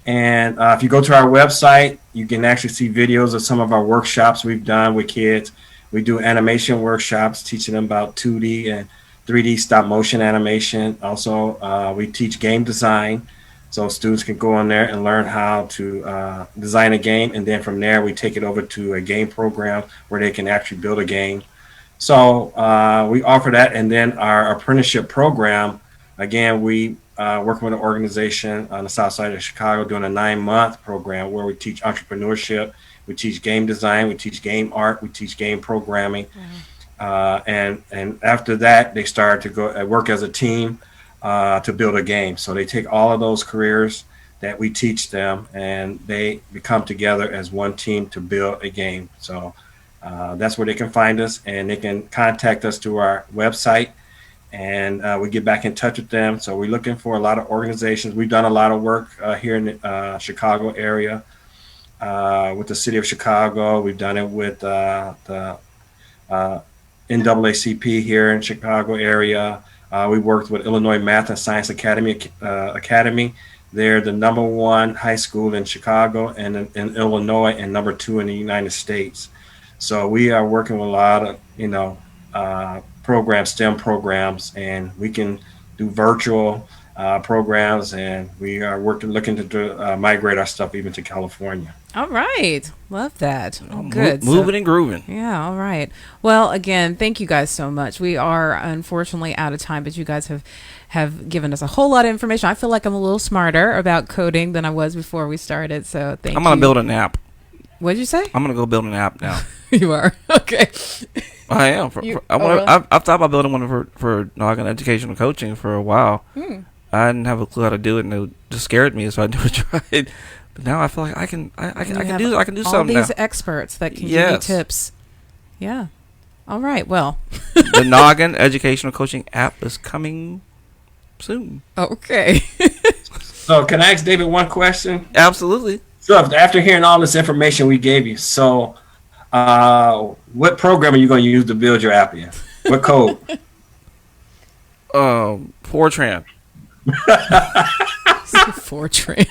And if you go to our website, you can actually see videos of some of our workshops we've done with kids. We do animation workshops, teaching them about 2D and 3D stop motion animation. Also, we teach game design, so students can go in there and learn how to design a game. And then from there, we take it over to a game program where they can actually build a game. So we offer that. And then our apprenticeship program, again, we working with an organization on the south side of Chicago doing a 9-month program where we teach entrepreneurship, we teach game design, we teach game art, we teach game programming. And after that, they start to go work as a team to build a game. So they take all of those careers that we teach them and they become together as one team to build a game. So that's where they can find us, and they can contact us through our website, and we get back in touch with them. So we're looking for a lot of organizations. We've done a lot of work here in the Chicago area with the city of Chicago. We've done it with the NAACP here in Chicago area. We worked with Illinois Math and Science Academy. They're the #1 high school in Chicago and in Illinois, and #2 in the United States. So we are working with a lot of, programs, STEM programs, and we can do virtual programs, and we are looking to migrate our stuff even to California. All right. Love that. Oh, good. Moving and grooving. Yeah. All right. Well, again, thank you guys so much. We are unfortunately out of time, but you guys have given us a whole lot of information. I feel like I'm a little smarter about coding than I was before we started. So thank you. I'm going to build an app. What'd you say? I'm going to go build an app now. You are? Okay. I am. I've thought about building one for Noggin Educational Coaching for a while. I didn't have a clue how to do it, and it just scared me, so I never tried. But now I feel like I can do something now. All these experts that can give you tips. Yeah. All right. Well, the Noggin Educational Coaching app is coming soon. Okay. So can I ask David one question? Absolutely. So after hearing all this information we gave you, so what program are you going to use to build your app in? What code? Fortran. Fortran.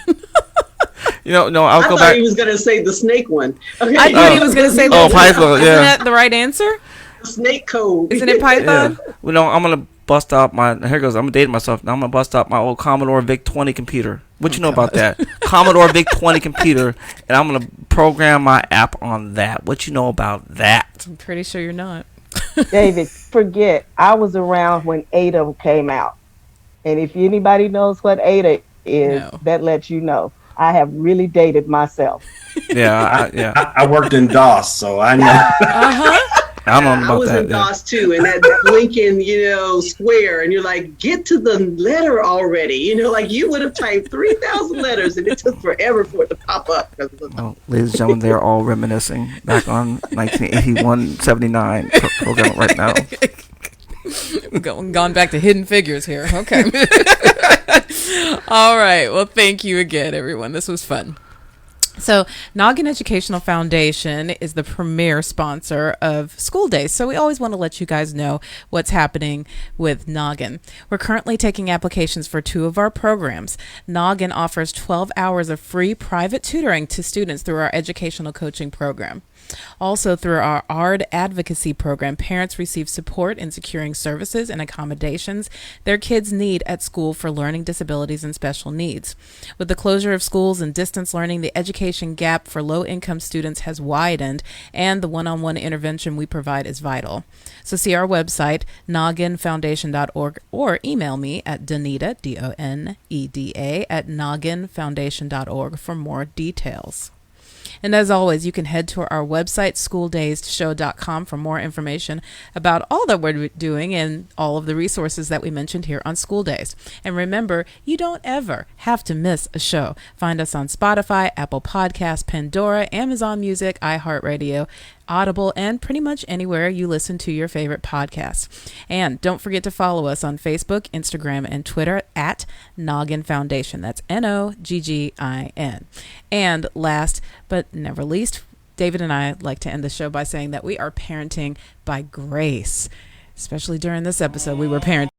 No, I'll go back. I thought he was going to say the snake one. Okay. I thought he was going to say Python. Isn't that the right answer? The snake code. Isn't it Python? Yeah. Well, no, I'm going to bust out I'm dating myself. Now I'm going to bust out my old Commodore VIC-20 computer. What you know about that? Commodore VIC-20 computer, and I'm going to program my app on that. What you know about that? I'm pretty sure you're not. David, forget. I was around when Ada came out. And if anybody knows what Ada is, that lets you know. I have really dated myself. I worked in DOS, so I know. I don't know about that. I was in DOS too, and that Lincoln, square, and you're like, get to the letter already. Like you would have typed 3,000 letters, and it took forever for it to pop up. Well, ladies and gentlemen, they're all reminiscing back on 1981-79 program right now. Gone back to Hidden Figures here. Okay. All right. Well, thank you again, everyone. This was fun. So Noggin Educational Foundation is the premier sponsor of School Days. So we always want to let you guys know what's happening with Noggin. We're currently taking applications for 2 of our programs. Noggin offers 12 hours of free private tutoring to students through our educational coaching program. Also, through our ARD advocacy program, parents receive support in securing services and accommodations their kids need at school for learning disabilities and special needs. With the closure of schools and distance learning, the education gap for low-income students has widened, and the one-on-one intervention we provide is vital. So see our website, nogginfoundation.org, or email me at Doneda, Doneda, at nogginfoundation.org for more details. And as always, you can head to our website, schooldaysshow.com, for more information about all that we're doing and all of the resources that we mentioned here on School Days. And remember, you don't ever have to miss a show. Find us on Spotify, Apple Podcasts, Pandora, Amazon Music, iHeartRadio, Audible, and pretty much anywhere you listen to your favorite podcasts. And don't forget to follow us on Facebook, Instagram, and Twitter at Noggin Foundation. That's Noggin. And last but never least, David and I like to end the show by saying that we are parenting by grace. Especially during this episode, we were parenting